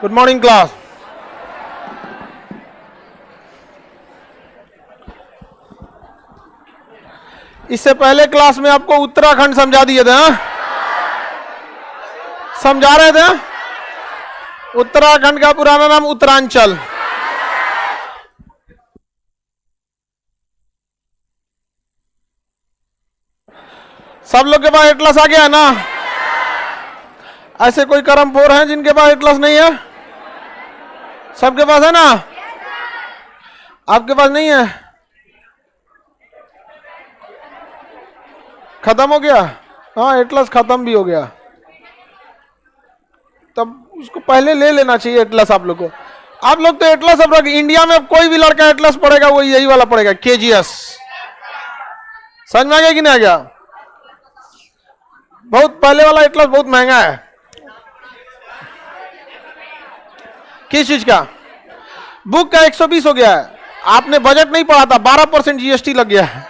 Good morning class. इससे पहले class में आपको उत्तराखंड समझा दिए थे, हाँ? समझा रहे थे। उत्तराखंड का पुराना नाम उत्तरांचल। सब लोग के पास एटलस आ गया है ना? ऐसे कोई करम फोर हैं जिनके पास एटलस नहीं है? सबके पास है ना? आपके पास नहीं है? खत्म हो गया? हाँ, एटलस खत्म भी हो गया। तब उसको पहले ले लेना चाहिए एटलस आप लोग को। आप लोग तो एटलस अब इंडिया में कोई भी लड़का एटलस पढ़ेगा वो यही वाला पढ़ेगा, केजीएस। समझ में आ गया कि नहीं आ गया? बहुत पहले वाला एटलस बहुत महंगा है। किस चीज का? बुक का 120 हो गया है। आपने बजट नहीं पढ़ा था, 12% जीएसटी लग गया है।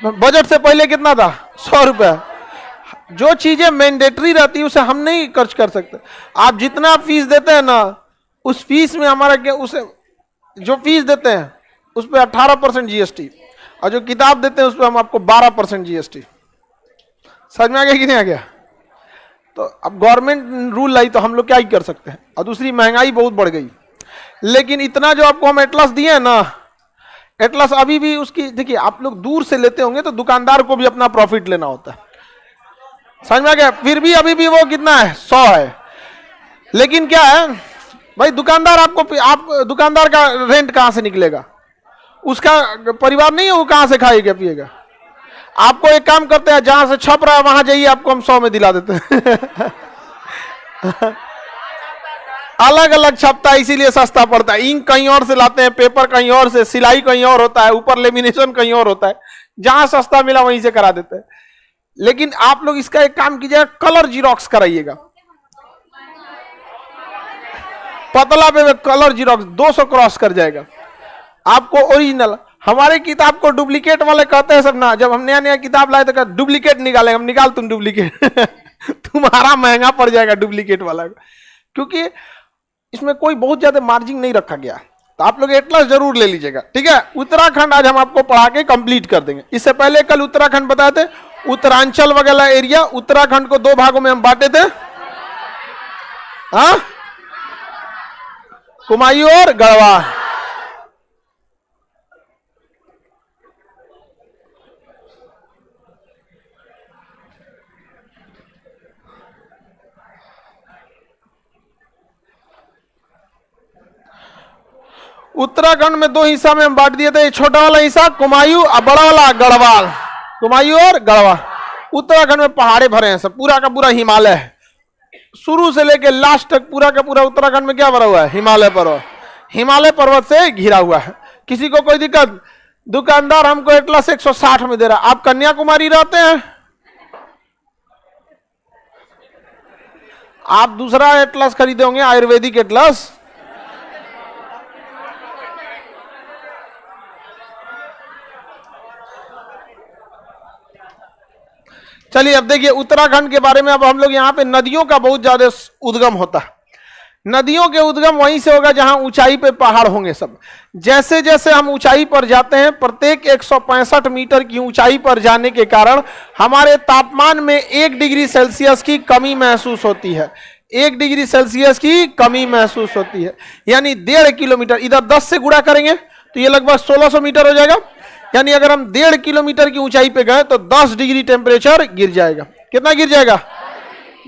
बजट से पहले कितना था? 100 रुपया। जो चीजें मैंडेटरी रहती है उसे हम नहीं खर्च कर सकते। आप जितना फीस देते हैं ना, उस फीस में हमारा क्या, उसे जो फीस देते हैं उस पर 18% जीएसटी, और जो किताब देते हैं उस पर हम आपको 12% जीएसटी। समझ में आ गया कि नहीं आ गया? तो अब गवर्नमेंट रूल लाई तो हम लोग क्या ही कर सकते हैं। और दूसरी महंगाई बहुत बढ़ गई। लेकिन इतना जो आपको हम एटलस दिए हैं ना, एटलस अभी भी उसकी, देखिए आप लोग दूर से लेते होंगे तो दुकानदार को भी अपना प्रॉफिट लेना होता है। समझ में आ गया? फिर भी अभी भी वो कितना है? 100 है। लेकिन क्या है भाई, दुकानदार आप दुकानदार का रेंट कहां से निकलेगा? उसका परिवार नहीं है, वो कहां से खाएगा पिएगा? आपको एक काम करते हैं, जहां से छप रहा है वहां जाइए, आपको हम 100 में दिला देते हैं। अलग अलग छपता है इसीलिए सस्ता पड़ता है। इंक कहीं और से लाते हैं, पेपर कहीं और से, सिलाई कहीं और होता है, ऊपर लेमिनेशन कहीं और होता है। जहां सस्ता मिला वहीं से करा देते हैं। लेकिन आप लोग इसका एक काम कीजिएगा, कलर जीरोक्स कराइएगा। पतला पे कलर जीरोक्स 200 क्रॉस कर जाएगा आपको ओरिजिनल। हमारे किताब को डुप्लीकेट वाले कहते हैं सब ना, जब हम नया नया किताब लाए तो कहते डुप्लीकेट निकालेंगे। हम निकाल तुम डुप्लीकेट। तुम्हारा महंगा पड़ जाएगा डुप्लीकेट वाला, क्योंकि इसमें कोई बहुत ज्यादा मार्जिन नहीं रखा गया। तो आप लोग एटलस जरूर ले लीजिएगा, ठीक है? उत्तराखंड आज हम आपको पढ़ा के कंप्लीट कर देंगे। इससे पहले कल उत्तराखंड बताए थे, उत्तरांचल वगैरह एरिया। उत्तराखंड को 2 भागों में हम बांटे थे, हाँ? कुमायूं और गढ़वाल। उत्तराखंड में 2 हिस्सा में हम बांट दिए थे। छोटा वाला हिस्सा कुमायूं और बड़ा वाला गढ़वाल। कुमायूं और गढ़वाल। उत्तराखंड में पहाड़े भरे हैं सब, पूरा का पूरा हिमालय है। शुरू से लेकर लास्ट तक पूरा का पूरा उत्तराखंड में क्या भरा हुआ है? हिमालय पर्वत। हिमालय पर्वत से घिरा हुआ है। किसी को कोई दिक्कत? दुकानदार हमको एटलस 160 में दे रहा है। आप कन्याकुमारी रहते हैं, आप दूसरा एटलस खरीदे होंगे, आयुर्वेदिक एटलस। चलिए अब देखिए उत्तराखंड के बारे में। अब हम लोग यहाँ पे नदियों का बहुत ज्यादा उद्गम होता है। नदियों के उद्गम वहीं से होगा जहां ऊंचाई पे पहाड़ होंगे सब। जैसे जैसे हम ऊंचाई पर जाते हैं, प्रत्येक 165 मीटर की ऊंचाई पर जाने के कारण हमारे तापमान में 1 डिग्री सेल्सियस की कमी महसूस होती है। 1 डिग्री सेल्सियस की कमी महसूस होती है। यानी 1.5 किलोमीटर, इधर 10 से गुणा करेंगे तो ये लगभग 1600 मीटर हो जाएगा। यानी अगर हम 1.5 किलोमीटर की ऊंचाई पे गए तो 10 डिग्री टेम्परेचर गिर जाएगा। कितना गिर जाएगा?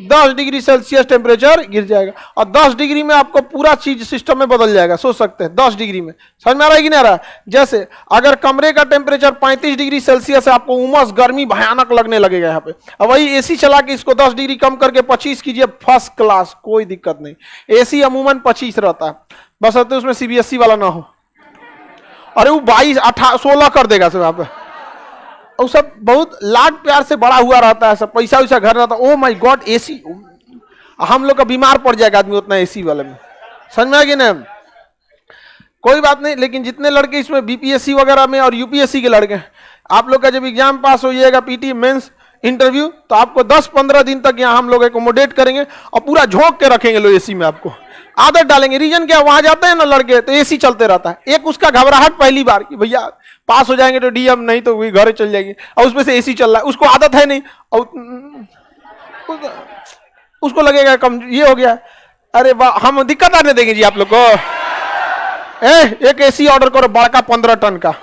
10 डिग्री सेल्सियस टेम्परेचर गिर जाएगा। और 10 डिग्री में आपको पूरा चीज सिस्टम में बदल जाएगा। सोच सकते हैं 10 डिग्री में। समझ में आ रहा है कि नहीं आ रहा है? जैसे अगर कमरे का टेम्परेचर 35 डिग्री सेल्सियस है, आपको उमस गर्मी भयानक लगने लगेगा यहाँ पे। अब वही एसी चला के इसको 10 डिग्री कम करके 25 कीजिए, फर्स्ट क्लास, कोई दिक्कत नहीं। एसी अमूमन 25 रहता है, बस उसमें सीबीएसई वाला ना हो। अरे वो 22, 18, 16 कर देगा सब यहाँ पे। और सब बहुत लाड प्यार से बड़ा हुआ रहता है, सब पैसा वैसा घर रहता है। Oh my God, AC. हम लोग का बीमार पड़ जाएगा आदमी उतना एसी वाले में। समझ में आ गया ना? कोई बात नहीं। लेकिन जितने लड़के इसमें बीपीएससी वगैरह में और यूपीएससी के लड़के, आप लोग का जब एग्जाम पास हो जाएगा, पीटी मेंस, इंटरव्यू, तो आपको 10-15 दिन तक यहाँ हम लोग एकोमोडेट करेंगे और पूरा झोंक के रखेंगे लो एसी में, आपको आदत डालेंगे। रीजन क्या, वहां जाते हैं ना लड़के तो एसी चलते रहता है। एक उसका घबराहट पहली बार कि भैया पास हो जाएंगे तो डीएम, नहीं तो वही घर चल जाएंगे, और उसमें से एसी चल रहा है, उसको आदत है नहीं, और उसको लगेगा कम ये हो गया। अरे वाह, हम दिक्कत आने देंगे जी आप लोग को। एक एसी ऑर्डर करो बड़का 15 टन का,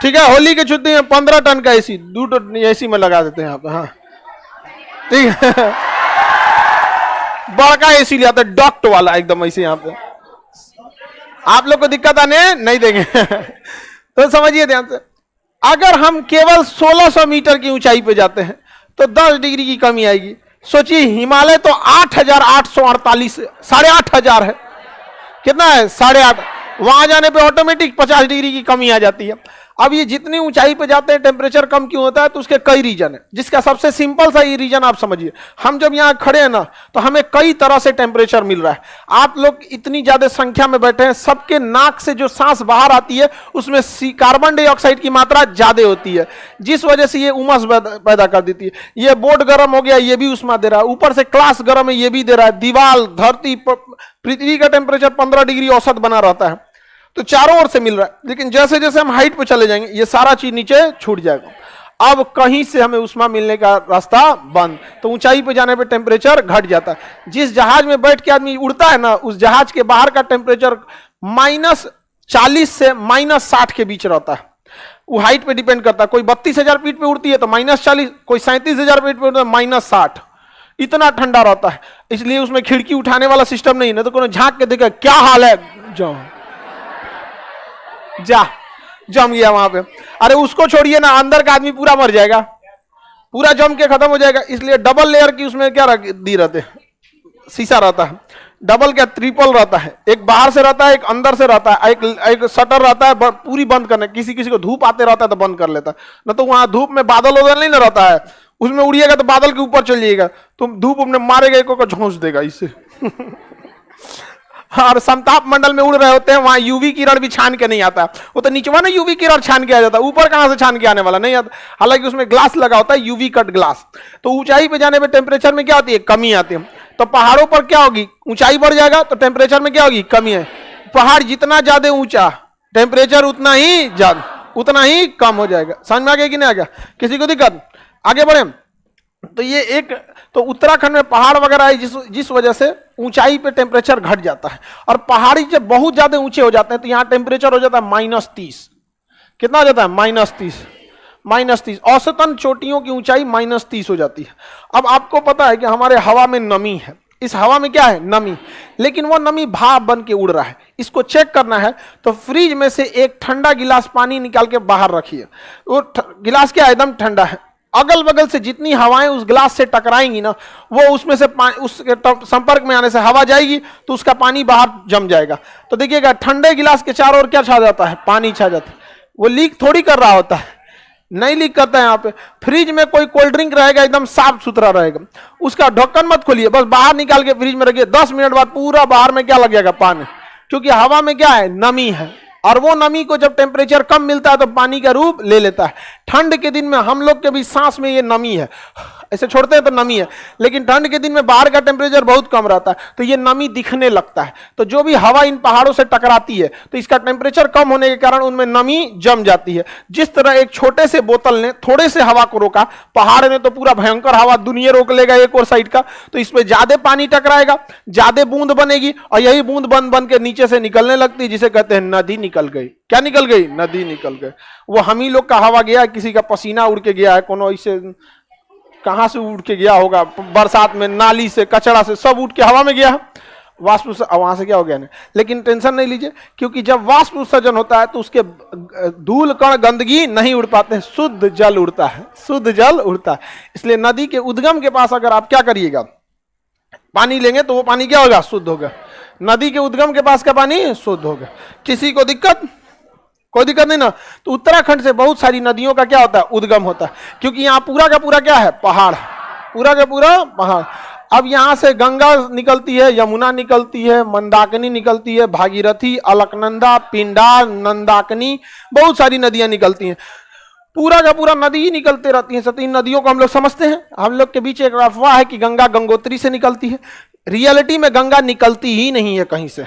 ठीक है, होली की छुट्टी में 15 टन का एसी 2 टन एसी में लगा देते हैं यहाँ पे। हाँ ठीक है, बड़का एसी लिया डॉक्ट वाला एकदम ऐसे यहाँ पे, आप लोग को दिक्कत आने नहीं देंगे। तो समझिए ध्यान से, अगर हम केवल 1600 मीटर की ऊंचाई पे जाते हैं तो 10 डिग्री की कमी आएगी। सोचिए हिमालय तो 8848, 8500 है, कितना है 8.5, वहां जाने पे ऑटोमेटिक 50 डिग्री की कमी आ जाती है। अब ये जितनी ऊंचाई पे जाते हैं टेम्परेचर कम क्यों होता है, तो उसके कई रीजन है, जिसका सबसे सिंपल सा ये रीजन आप समझिए। हम जब यहाँ खड़े हैं ना तो हमें कई तरह से टेम्परेचर मिल रहा है। आप लोग इतनी ज्यादा संख्या में बैठे हैं, सबके नाक से जो सांस बाहर आती है उसमें कार्बन डाइऑक्साइड की मात्रा ज्यादा होती है, जिस वजह से ये उमस पैदा कर देती है। ये बोर्ड गर्म हो गया, ये भी उष्मा दे रहा है, ऊपर से क्लास गर्म है, ये भी दे रहा है, दीवार धरती पृथ्वी का टेम्परेचर 15 डिग्री औसत बना रहता है, तो चारों ओर से मिल रहा है। लेकिन जैसे जैसे हम हाइट पे चले जाएंगे ये सारा चीज नीचे छूट जाएगा। अब कहीं से हमें उष्मा मिलने का रास्ता बंद, तो ऊंचाई पे जाने पे टेम्परेचर घट जाता है। जिस जहाज में बैठ के आदमी उड़ता है ना, उस जहाज के बाहर का टेम्परेचर -40 से -60 के बीच रहता है। वो हाइट पे डिपेंड करता है, कोई 32,000 फीट पे उड़ती है तो -40, कोई 37,000 फीट पे उड़ता है -60, इतना ठंडा रहता है। इसलिए उसमें खिड़की उठाने वाला सिस्टम नहीं है, तो कोई झांक के देखेगा क्या हाल है, जाओ जा जम गया वहां पे। अरे उसको छोड़िए ना, अंदर का आदमी पूरा मर जाएगा, पूरा जम के खत्म हो जाएगा। इसलिए डबल लेयर की उसमें क्या दी रहते हैं, शीशा रहता है, डबल क्या ट्रिपल रहता है, एक बाहर से रहता है, एक अंदर से रहता है, एक शटर रहता है पूरी बंद करने। किसी किसी को धूप आते रहता है तो बंद कर लेता है, न तो वहां धूप में बादल वदल नहीं ना रहता है, उसमें उड़िएगा तो बादल के ऊपर चल जाइएगा, तुम धूप अपने मारेगा, एक को झोंस देगा इससे। और समताप मंडल में उड़ रहे होते हैं, वहां यूवी किरण भी छान के नहीं आता, वो तो नीचे ना यूवी किरण छान के आ जाता है, ऊपर कहां से छान के आने वाला नहीं आता। हालांकि उसमें ग्लास लगा होता है, यूवी कट ग्लास। तो ऊंचाई पे जाने पे टेम्परेचर में क्या होती है, कमी आती है। तो पहाड़ों पर क्या होगी, ऊंचाई बढ़ जाएगा तो टेम्परेचर में क्या होगी, कमी है। पहाड़ जितना ज्यादा ऊंचा टेम्परेचर उतना ही कम हो जाएगा। समझ में आ गया कि नहीं आ गया, किसी को दिक्कत? आगे बढ़े। तो ये एक तो उत्तराखंड में पहाड़ वगैरह है, जिस वजह से ऊंचाई पे टेम्परेचर घट जाता है। और पहाड़ी जब बहुत ज्यादा ऊंचे हो जाते हैं तो यहाँ टेम्परेचर हो जाता है -30। कितना हो जाता है, -30। औसतन चोटियों की ऊंचाई -30 हो जाती है। अब आपको पता है कि हमारे हवा में नमी है, इस हवा में क्या है, नमी, लेकिन वो नमी भाप बन के उड़ रहा है। इसको चेक करना है तो फ्रिज में से एक ठंडा गिलास पानी निकाल के बाहर रखिए। वो गिलास क्या एकदम ठंडा है, अगल बगल से जितनी हवाएं उस ग्लास से टकराएंगी ना, वो उसमें से उसके संपर्क में आने से हवा जाएगी तो उसका पानी बाहर जम जाएगा। तो देखिएगा ठंडे गिलास के चारों ओर क्या छा जाता है, पानी छा जाता है। वो लीक थोड़ी कर रहा होता है, नहीं लीक करता है। यहाँ पे फ्रिज में कोई कोल्ड ड्रिंक रहेगा एकदम साफ सुथरा रहेगा, उसका ढक्कन मत खोलिए, बस बाहर निकाल के फ्रिज में रखिए। 10 मिनट बाद पूरा बाहर में क्या लग जाएगा, पानी, क्योंकि हवा में क्या है, नमी है। और वो नमी को जब टेम्परेचर कम मिलता है तो पानी का रूप ले लेता है। ठंड के दिन में हम लोग के भी सांस में ये नमी है, ऐसे छोड़ते हैं तो नमी है, लेकिन ठंड के दिन में बाहर का टेम्परेचर बहुत कम रहता है तो ये नमी दिखने लगता है। तो जो भी हवा इन पहाड़ों से टकराती है तो इसका टेम्परेचर कम होने के कारण उनमें नमी जम जाती है। जिस तरह एक छोटे से बोतल ने थोड़े से हवा को रोका, पहाड़ ने तो पूरा भयंकर हवा दुनिया रोक लेगा एक और साइड का, तो इसमें ज्यादा पानी टकराएगा, ज्यादा बूंद बनेगी, और यही बूंद बन बन के नीचे से निकलने लगती है, जिसे कहते हैं नदी निकल गई। क्या निकल गई, नदी निकल गई। वो हम ही लोग का हवा गया, किसी का पसीना उड़ के गया है, कोनो इसे कहां से उड़ के गया होगा, बरसात में नाली से कचरा से सब उड़ के हवा में गया, वाष्प वहां से क्या हो गया नहीं। लेकिन टेंशन नहीं लीजिए, क्योंकि जब वाष्प उत्सर्जन होता है तो उसके धूल कण गंदगी नहीं उड़ पाते हैं, शुद्ध जल उड़ता है, शुद्ध जल उड़ता है। इसलिए नदी के उद्गम के पास अगर आप क्या करिएगा, पानी लेंगे तो वो पानी क्या होगा, शुद्ध होगा। नदी के उद्गम के पास का पानी शुद्ध होगा। किसी को दिक्कत, कोई दिक्कत नहीं ना। तो उत्तराखंड से बहुत सारी नदियों का क्या होता है, उद्गम होता है, क्योंकि यहाँ पूरा का पूरा क्या है, पहाड़, पूरा का पूरा पहाड़। अब यहाँ से गंगा निकलती है, यमुना निकलती है, मंदाकिनी निकलती है, भागीरथी, अलकनंदा, पिंडार, नंदाकिनी, बहुत सारी नदियां निकलती हैं। पूरा का पूरा नदी ही निकलते रहती है। 3 नदियों को हम लोग समझते हैं, हम लोग के बीच एक अफवाह है कि गंगा गंगोत्री से निकलती है। रियलिटी में गंगा निकलती ही नहीं है कहीं से।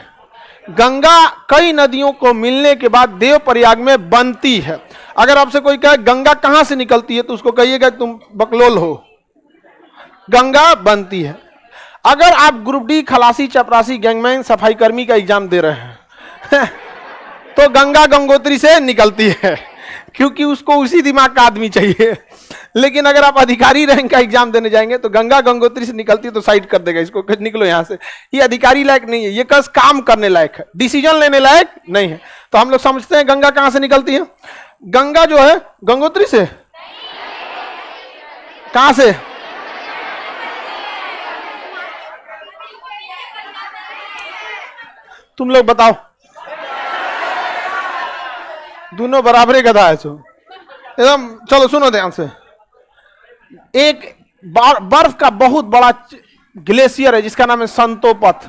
गंगा कई नदियों को मिलने के बाद देवप्रयाग में बनती है। अगर आपसे कोई कहे गंगा कहां से निकलती है तो उसको कहिएगा तुम बकलोल हो, गंगा बनती है। अगर आप ग्रुप डी, खलासी, चपरासी, गैंगमैन, सफाई कर्मी का एग्जाम दे रहे हैं तो गंगा गंगोत्री से निकलती है, क्योंकि उसको उसी दिमाग का आदमी चाहिए। लेकिन अगर आप अधिकारी रैंक का एग्जाम देने जाएंगे तो गंगा गंगोत्री से निकलती है तो साइड कर देगा, इसको निकलो यहां से, ये अधिकारी लायक नहीं है, ये बस काम करने लायक है, डिसीजन लेने लायक नहीं है। तो हम लोग समझते हैं गंगा कहां से निकलती है। गंगा जो है गंगोत्री से, कहां से? तुम लोग बताओ, दोनों बराबर गधा है सो एकदम। चलो सुनो ध्यान से, एक बर्फ का बहुत बड़ा ग्लेशियर है जिसका नाम है संतोपथ।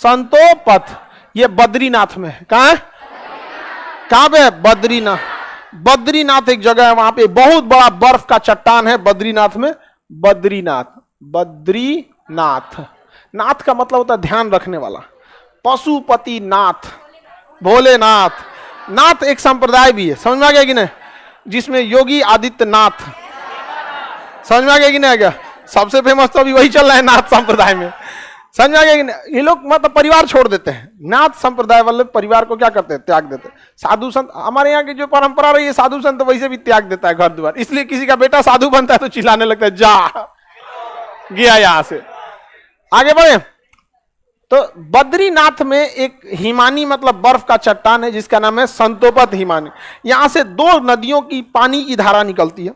संतोपथ ये बद्रीनाथ में है। कहां है? कहां पे है? बद्रीनाथ। बद्रीनाथ एक जगह है, वहां पे बहुत बड़ा बर्फ का चट्टान है बद्रीनाथ में। बद्रीनाथ, बद्रीनाथ, नाथ का मतलब होता है ध्यान रखने वाला। पशुपति नाथ, भोलेनाथ। नाथ एक संप्रदाय भी है, समझ में आ गया कि नहीं, जिसमें योगी आदित्यनाथ, समझ में आ गया कि नहीं आ गया? सबसे फेमस तो अभी वही चल रहा है नाथ संप्रदाय में, समझ में आ गया कि नहीं? ये लोग मतलब परिवार छोड़ देते हैं। नाथ संप्रदाय वाले परिवार को क्या करते हैं? त्याग देते हैं। साधु संत, हमारे यहाँ की जो परंपरा रही है, साधु संत वैसे भी त्याग देता है घर द्वार। इसलिए किसी का बेटा साधु बनता है तो चिल्लाने लगता है जा गया यहां से। आगे बढ़े तो बद्रीनाथ में एक हिमानी मतलब बर्फ का चट्टान है जिसका नाम है संतोपथ हिमानी। यहां से 2 नदियों की पानी की धारा निकलती है।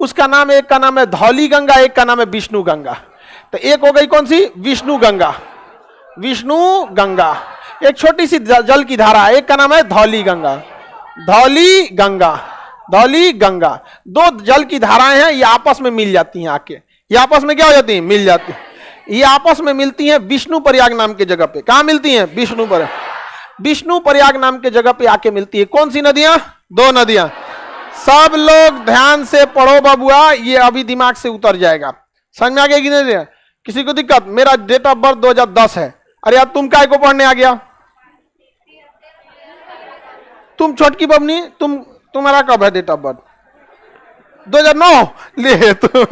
उसका नाम, एक का नाम है धौली गंगा, एक का नाम है विष्णु गंगा। तो एक हो गई कौन सी? विष्णु गंगा। विष्णु गंगा एक छोटी सी जल की धारा है, एक का नाम है धौली गंगा। धौली गंगा, धौली गंगा 2 जल की धाराएं हैं, ये आपस में मिल जाती हैं आके। ये आपस में क्या हो जाती हैं? मिल जाती हैं। ये आपस में मिलती हैं विष्णु प्रयाग नाम के जगह पे। कहां मिलती हैं? विष्णु प्रयाग। विष्णु प्रयाग नाम के जगह पे आके मिलती है। कौन सी नदियां? 2 नदियां। सब लोग ध्यान से पढ़ो बबुआ, ये अभी दिमाग से उतर जाएगा। समझ में आ गया कि नहीं? किसी को दिक्कत? मेरा डेट ऑफ बर्थ 2010 है। अरे यार तुम काय को पढ़ने आ गया? तुम छोटकी बबनी, तुम्हारा कब है डेट ऑफ बर्थ? 2009 ले तुम।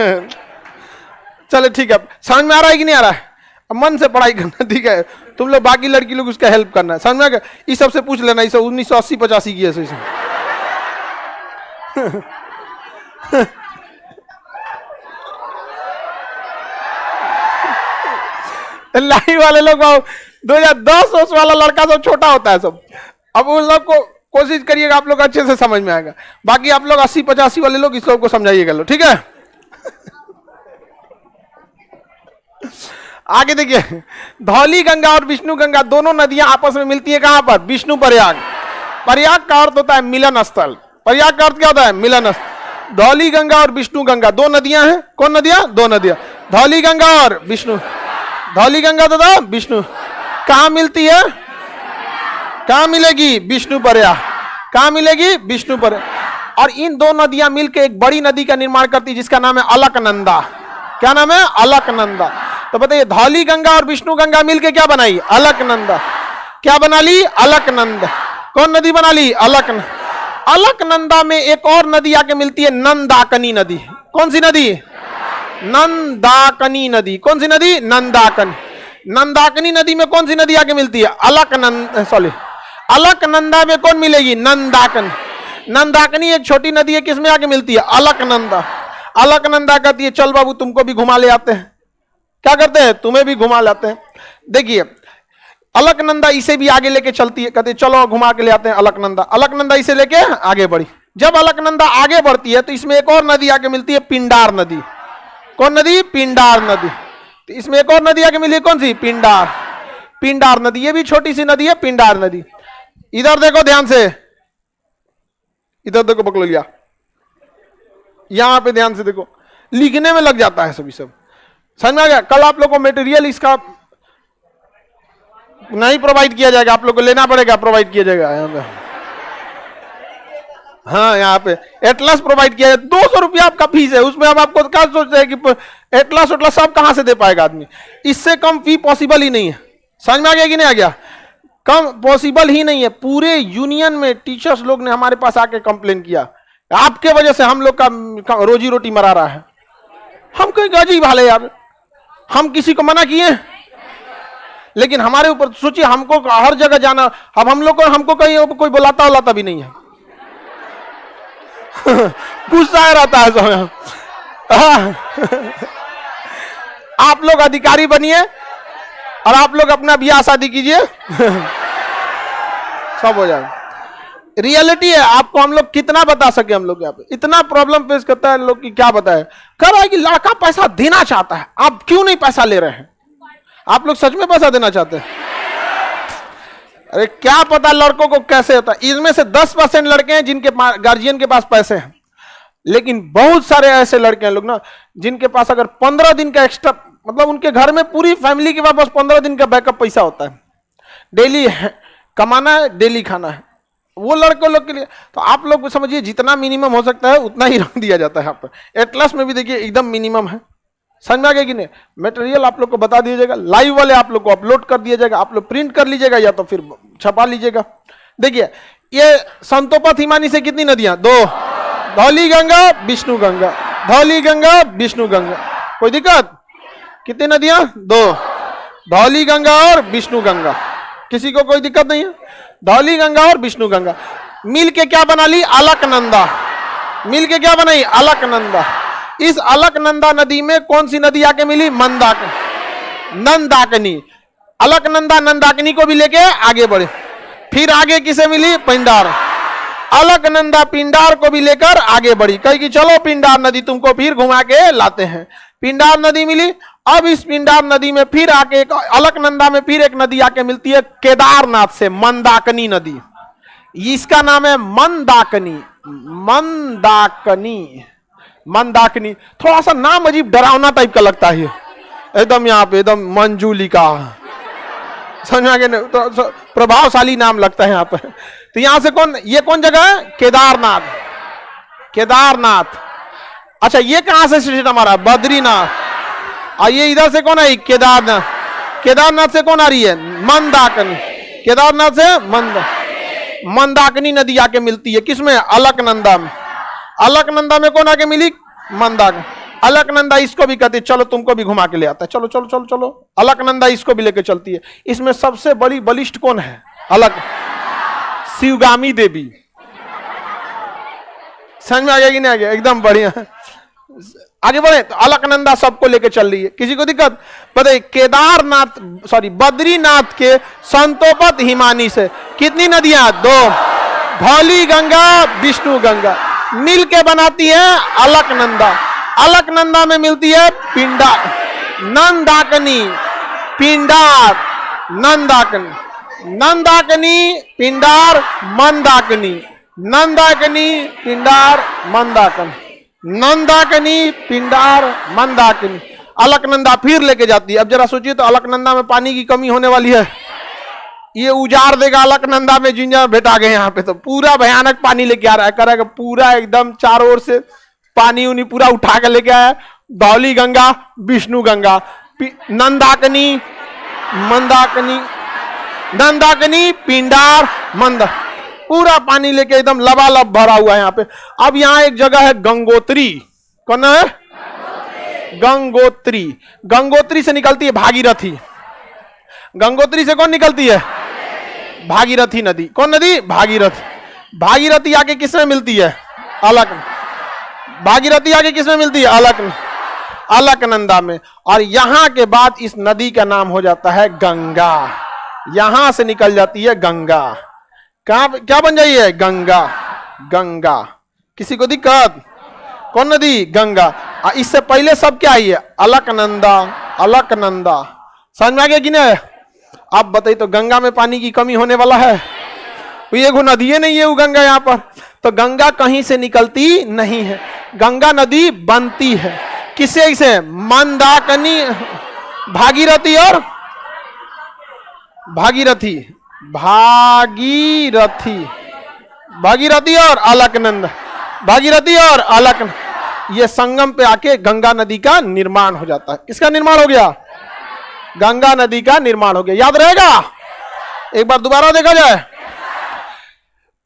चलो ठीक है, समझ में आ रहा है कि नहीं आ रहा है? अब मन से पढ़ाई करना, ठीक है? तुम लोग बाकी लड़की लोग उसका हेल्प करना है, समझ में आ गया? इस सबसे पूछ लेना, इसे 1980-85 की है लाइव वाले लोग 2010 वाला लड़का सब छोटा होता है सब। अब उन लोग को कोशिश करिएगा आप लोग अच्छे से समझ में आएगा। बाकी आप लोग 80-85 वाले लोग इस लोग को समझाइएगा लो, ठीक है? आगे देखिए, धौली गंगा और विष्णु गंगा दोनों नदियां आपस में मिलती है। कहां पर? विष्णु प्रयाग। प्रयाग का अर्थ होता है मिलन स्थल। प्रयाग का अर्थ क्या होता है? मिलन स्थल। धौली गंगा और विष्णु गंगा 2 नदियां हैं। कौन नदियां? 2 नदियां, धौली गंगा और विष्णु। धौली गंगा तथा विष्णु कहां मिलती है? कहां मिलेगी? विष्णु प्रयाग। कहां मिलेगी? विष्णु प्रयाग। और इन 2 नदियां मिलकर एक बड़ी नदी का निर्माण करती है जिसका नाम है अलकनंदा। क्या नाम है? अलकनंदा। तो बताइए, धौली गंगा और विष्णु गंगा मिलके क्या बनाई? अलकनंदा। क्या बना ली? अलकनंदा। कौन नदी बना ली? अलकनंदा। अलकनंदा में एक और नदी आके मिलती है, नंदाकनी नदी। कौन सी नदी? नंदाकनी नदी। कौन सी नदी? नंदाकनी। नंदाकनी नदी में कौन सी नदी आके मिलती है? अलकनंदा में कौन मिलेगी? नंदाकनी। नंदाकनी एक छोटी नदी है, किसमें आके मिलती है? अलकनंदा। अलकनंदा कहती है चल बाबू तुमको भी घुमा ले आते हैं। क्या करते हैं? तुम्हें भी घुमा लाते हैं। देखिए, अलकनंदा इसे भी आगे लेके चलती है, कहते हैं चलो घुमा के ले आते हैं अलकनंदा। अलकनंदा इसे लेके आगे बढ़ी। जब अलकनंदा आगे बढ़ती है तो इसमें एक और नदी आके मिलती है, पिंडार नदी। कौन नदी? पिंडार नदी। तो इसमें एक और नदी आके मिली, कौन सी? पिंडार। पिंडार नदी, ये भी छोटी सी नदी है, पिंडार नदी। इधर देखो ध्यान से, इधर देखो बकलोलिया, यहां पे ध्यान से देखो, लिखने में लग जाता है सभी सब। समझ में आ गया? कल आप लोग को मटेरियल इसका नहीं प्रोवाइड किया जाएगा, आप लोग को लेना पड़ेगा, प्रोवाइड किया जाएगा। यहाँ पे हाँ, यहाँ पे एटलस प्रोवाइड किया है, 200 रुपया आपका फीस है, उसमें अब आपको क्या सोचते हैं कि एटलस उटलस सब कहां से दे पाएगा आदमी? इससे कम फी पॉसिबल ही नहीं है। समझ में आ गया कि नहीं आ गया? कम पॉसिबल ही नहीं है। पूरे यूनियन में टीचर्स लोग ने हमारे पास आके कंप्लेन किया, आपके वजह से हम लोग का रोजी रोटी मरा रहा है। हम कहीं अजीब हाल है यार, हम किसी को मना किए? लेकिन हमारे ऊपर सोचिए, हमको हर जगह जाना, अब हम लोग को, हमको कहीं कोई बुलाता भी नहीं है। गुस्सा रहता है सब। आप लोग अधिकारी बनिए और आप लोग अपना ब्याह शादी कीजिए, सब हो जाए। रियलिटी है, आपको हम लोग कितना बता सके। हम लोग यहाँ पे इतना प्रॉब्लम फेस करता है लोग की क्या बताए। कह रहा है कि लड़का पैसा देना चाहता है, आप क्यों नहीं पैसा ले रहे हैं? आप लोग सच में पैसा देना चाहते हैं? अरे क्या पता लड़कों को कैसे होता है। इनमें से 10% लड़के हैं जिनके गार्जियन के पास पैसे हैं, लेकिन बहुत सारे ऐसे लड़के हैं लोग ना जिनके पास अगर 15 दिन का एक्स्ट्रा, मतलब उनके घर में पूरी फैमिली के पास 15 दिन का बैकअप पैसा होता है, डेली कमाना है, डेली खाना है, वो लड़कों लोग के लिए। तो आप लोग समझिए जितना मिनिमम हो सकता है उतना ही रख दिया जाता है यहाँ पर। एटलस में भी देखिए एकदम मिनिमम है। समझ में आ गया कि नहीं? मटेरियल आप लोग को बता दिया जाएगा, लाइव वाले आप लोग को अपलोड कर दिया जाएगा, आप लोग प्रिंट कर लीजिएगा या तो फिर छपा लीजिएगा। देखिए ये संतोपथ हिमानी से कितनी नदियां? 2, धौली गंगा विष्णु गंगा, धौली गंगा विष्णु गंगा। कोई दिक्कत? कितनी नदियां? 2, धौली गंगा और विष्णु गंगा। किसी को कोई दिक्कत नहीं है? धौली गंगा और विष्णु गंगा मिल के क्या बना ली? अलकनंदा। मिल के क्या बनाई? अलकनंदा। इस अलकनंदा नदी में कौन सी नदी आके मिली? नंदाकिनी। अलकनंदा नंदाकिनी को भी लेके आगे बढ़े। फिर आगे किसे मिली? पिंडार। अलकनंदा पिंडार को भी लेकर आगे बढ़ी, कही कि चलो पिंडार नदी तुमको फिर घुमा के लाते हैं। पिंडार नदी मिली। अब इस पिंडार नदी में फिर आके अलकनंदा में फिर एक नदी आके मिलती है केदारनाथ से, मंदाकिनी नदी। इसका नाम है मंदाकिनी। मंदाकिनी, मंदाकिनी। थोड़ा सा नाम अजीब डरावना टाइप का लगता है एकदम, यहाँ पे एकदम मंजूलिका, समझ में आ गया? तो प्रभावशाली नाम लगता है यहाँ पे। तो यहां से ये कौन जगह है? केदारनाथ। केदारनाथ। अच्छा ये कहां से स्टेशन हमारा? बद्रीनाथ। और ये इधर से कौन है? केदारनाथ। केदारनाथ से कौन आ रही है? मंदाकिनी। केदारनाथ से मंदाकिनी नदी आके मिलती है किसमें? अलकनंदा में। अलकनंदा में कौन आके मिली? मंदाकिनी। अलकनंदा इसको भी कहते, चलो तुमको भी घुमा के ले आता है, चलो चलो चलो चलो। अलकनंदा इसको भी लेके चलती है। इसमें सबसे बड़ी बलिष्ठ कौन है? शिवगामी देवी। समझ में आ गया कि नहीं आ गया? एकदम बढ़िया। आगे बढ़े तो अलकनंदा सबको लेके चल रही है, किसी को दिक्कत? बताइए केदारनाथ सॉरी बद्रीनाथ के संतोपथ हिमानी से कितनी नदियां? 2, धौली गंगा विष्णु गंगा मिल के बनाती है अलकनंदा। अलकनंदा में मिलती है पिंडार, नंदाकिनी, पिंडार, नंदाकिनी, नंदाकिनी, पिंडार, मंदाकिनी, नंदाकिनी, पिंडार, मंदाकिनी, नंदाकिनी, पिंडार, मंदाकिनी। अलकनंदा फिर लेके जाती है। अब जरा सोचिए तो अलकनंदा में पानी की कमी होने वाली है, ये उजाड़ देगा अलकनंदा में। जिंजा भेटा गए यहाँ पे तो पूरा भयानक पानी लेके आ रहा है, करेगा पूरा एकदम चारों ओर से पानी उनी पूरा उठा के लेके आया। धौली गंगा विष्णु गंगा, नंदाकिनी, मंदाकिनी, नंदाकिनी, पिंडार, मंदा, पूरा पानी लेके एकदम लबालब भरा हुआ है यहाँ पे। अब यहाँ एक जगह है गंगोत्री। कौन है? गंगोत्री। गंगोत्री से निकलती है भागीरथी। गंगोत्री से कौन निकलती है? भागीरथी नदी। कौन नदी? भागीरथी। भागीरथी आगे किसमें मिलती है? भागीरथी आगे किसमें मिलती है? अलकनंदा में। और यहां के बाद इस नदी का नाम हो जाता है गंगा। यहां से निकल जाती है गंगा। क्या बन जाइए है? गंगा। गंगा। किसी को दिक्कत? कौन नदी? गंगा। इससे पहले सब क्या आई है? अलकनंदा। अलकनंदा। समझ में आ गया कि नहीं? आप बताइए तो गंगा में पानी की कमी होने वाला है? ये नदी नहीं है वो गंगा यहाँ पर। तो गंगा कहीं से निकलती नहीं है, गंगा नदी बनती है किसे से? मंदाकिनी, भागीरथी और भागीरथी, भागीरथी, भागीरथी और अलकनंदा, भागीरथी और अलकनंदा, ये संगम पे आके गंगा नदी का निर्माण हो जाता है। किसका निर्माण हो गया? गंगा नदी का निर्माण हो गया। याद रहेगा? एक बार दोबारा देखा जाए।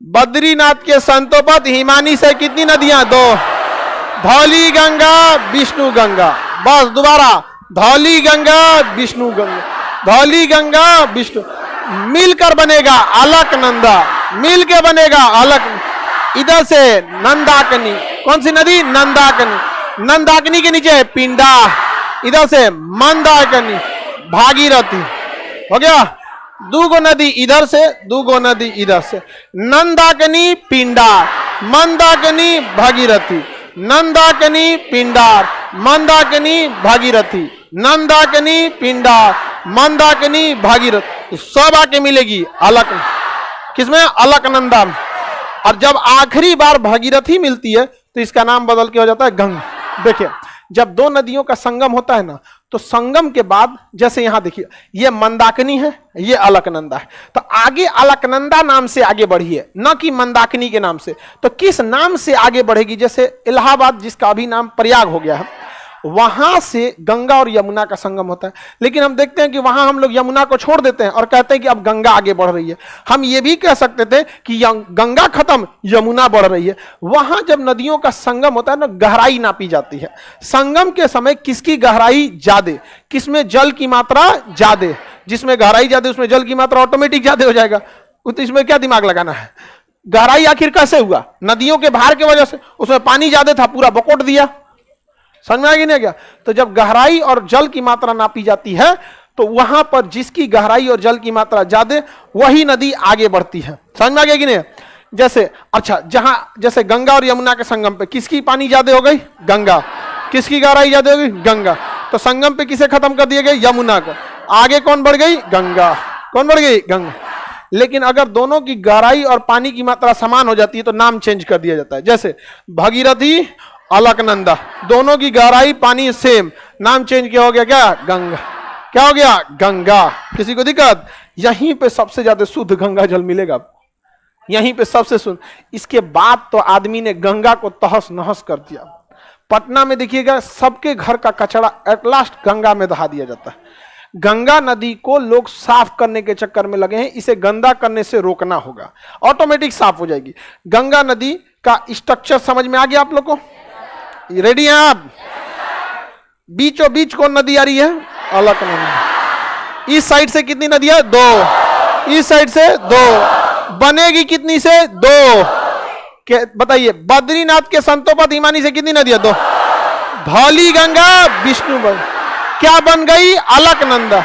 बद्रीनाथ के संतोपत हिमानी से कितनी नदियां? 2। धौली गंगा, विष्णु गंगा। बस दोबारा, धौली गंगा, विष्णु गंगा, धौली गंगा, विष्णु, मिलकर बनेगा अलकनंदा, मिलकर बनेगा अलक। इधर से नंदाकनी, कौन सी नदी? नंदाकनी, नंदाकनी के नीचे पिंडा, इधर से मंदाकनी, भागीरथी। हो गया? 2 नदी इधर से, 2 नदी इधर से, नंदाकनी पिंडार, मंदाकनी भागीरथी, नंदाकनी पिंडार, मंदाकनी भागीरथी, नंदाकनी पिंडार, मंदाकनी भागीरथी, सब आके मिलेगी अलक, किसमें? अलकनंदा। और जब आखिरी बार भागीरथी मिलती है तो इसका नाम बदल के हो जाता है गंगा। देखिए, जब 2 नदियों का संगम होता है ना, तो संगम के बाद जैसे यहां देखिए, ये मंदाकिनी है, ये अलकनंदा है, तो आगे अलकनंदा नाम से आगे बढ़ी है, न कि मंदाकिनी के नाम से। तो किस नाम से आगे बढ़ेगी? जैसे इलाहाबाद, जिसका अभी नाम प्रयाग हो गया है, वहां से गंगा और यमुना का संगम होता है। लेकिन हम देखते हैं कि वहां हम लोग यमुना को छोड़ देते हैं और कहते हैं कि अब गंगा आगे बढ़ रही है। हम ये भी कह सकते थे कि गंगा खत्म, यमुना बढ़ रही है। वहां जब नदियों का संगम होता है ना, गहराई नापी जाती है। संगम के समय किसकी गहराई ज्यादा, किसमें जल की मात्रा ज्यादा, जिसमें गहराई ज्यादा उसमें जल की मात्रा ऑटोमेटिक ज्यादा हो जाएगा। तो इसमें क्या दिमाग लगाना है? गहराई आखिर कैसे हुआ? नदियों के भार की वजह से, उसमें पानी ज्यादा था, पूरा बकोट दिया। समझ में आ गया नहीं गया? तो जब गहराई और जल की मात्रा नापी जाती है, तो वहां पर जिसकी गहराई और जल की मात्रा ज्यादा, वही नदी आगे बढ़ती है। समझ में आ गया कि नहीं? जैसे अच्छा, जहां जैसे गंगा और यमुना के संगम पे किसकी पानी ज्यादा हो गई? गंगा। किसकी गहराई ज्यादा हो गई? गंगा। तो संगम पे किसे खत्म कर दिया गया? यमुना को। आगे कौन बढ़ गई? गंगा। कौन बढ़ गई? गंगा। लेकिन अगर दोनों की गहराई और पानी की मात्रा समान हो जाती है तो नाम चेंज कर दिया जाता है। जैसे भागीरथी, अलकनंदा, दोनों की गहराई पानी सेम, नाम चेंज किया, हो गया क्या? गंगा। क्या हो गया? गंगा। किसी को दिक्कत? यहीं पे सबसे ज्यादा शुद्ध गंगा जल मिलेगा, यहीं पे सबसे शुद्ध। इसके बाद तो आदमी ने गंगा को तहस नहस कर दिया। पटना में देखिएगा, सबके घर का कचरा एट लास्ट गंगा में दहा दिया जाता है। गंगा नदी को लोग साफ करने के चक्कर में लगे हैं, इसे गंदा करने से रोकना होगा, ऑटोमेटिक साफ हो जाएगी। गंगा नदी का स्ट्रक्चर समझ में आ गया आप लोग को? रेडी हैं आप? बीचों बीच कौन नदी आ रही है? अलकनंदा। इस साइड से कितनी नदियां? 2। इस साइड से 2। बनेगी कितनी से? 2। बताइए, बद्रीनाथ के संतोपत हिमानी से कितनी नदियां? 2। धौली गंगा, विष्णु गंगा, क्या बन गई? अलकनंदा।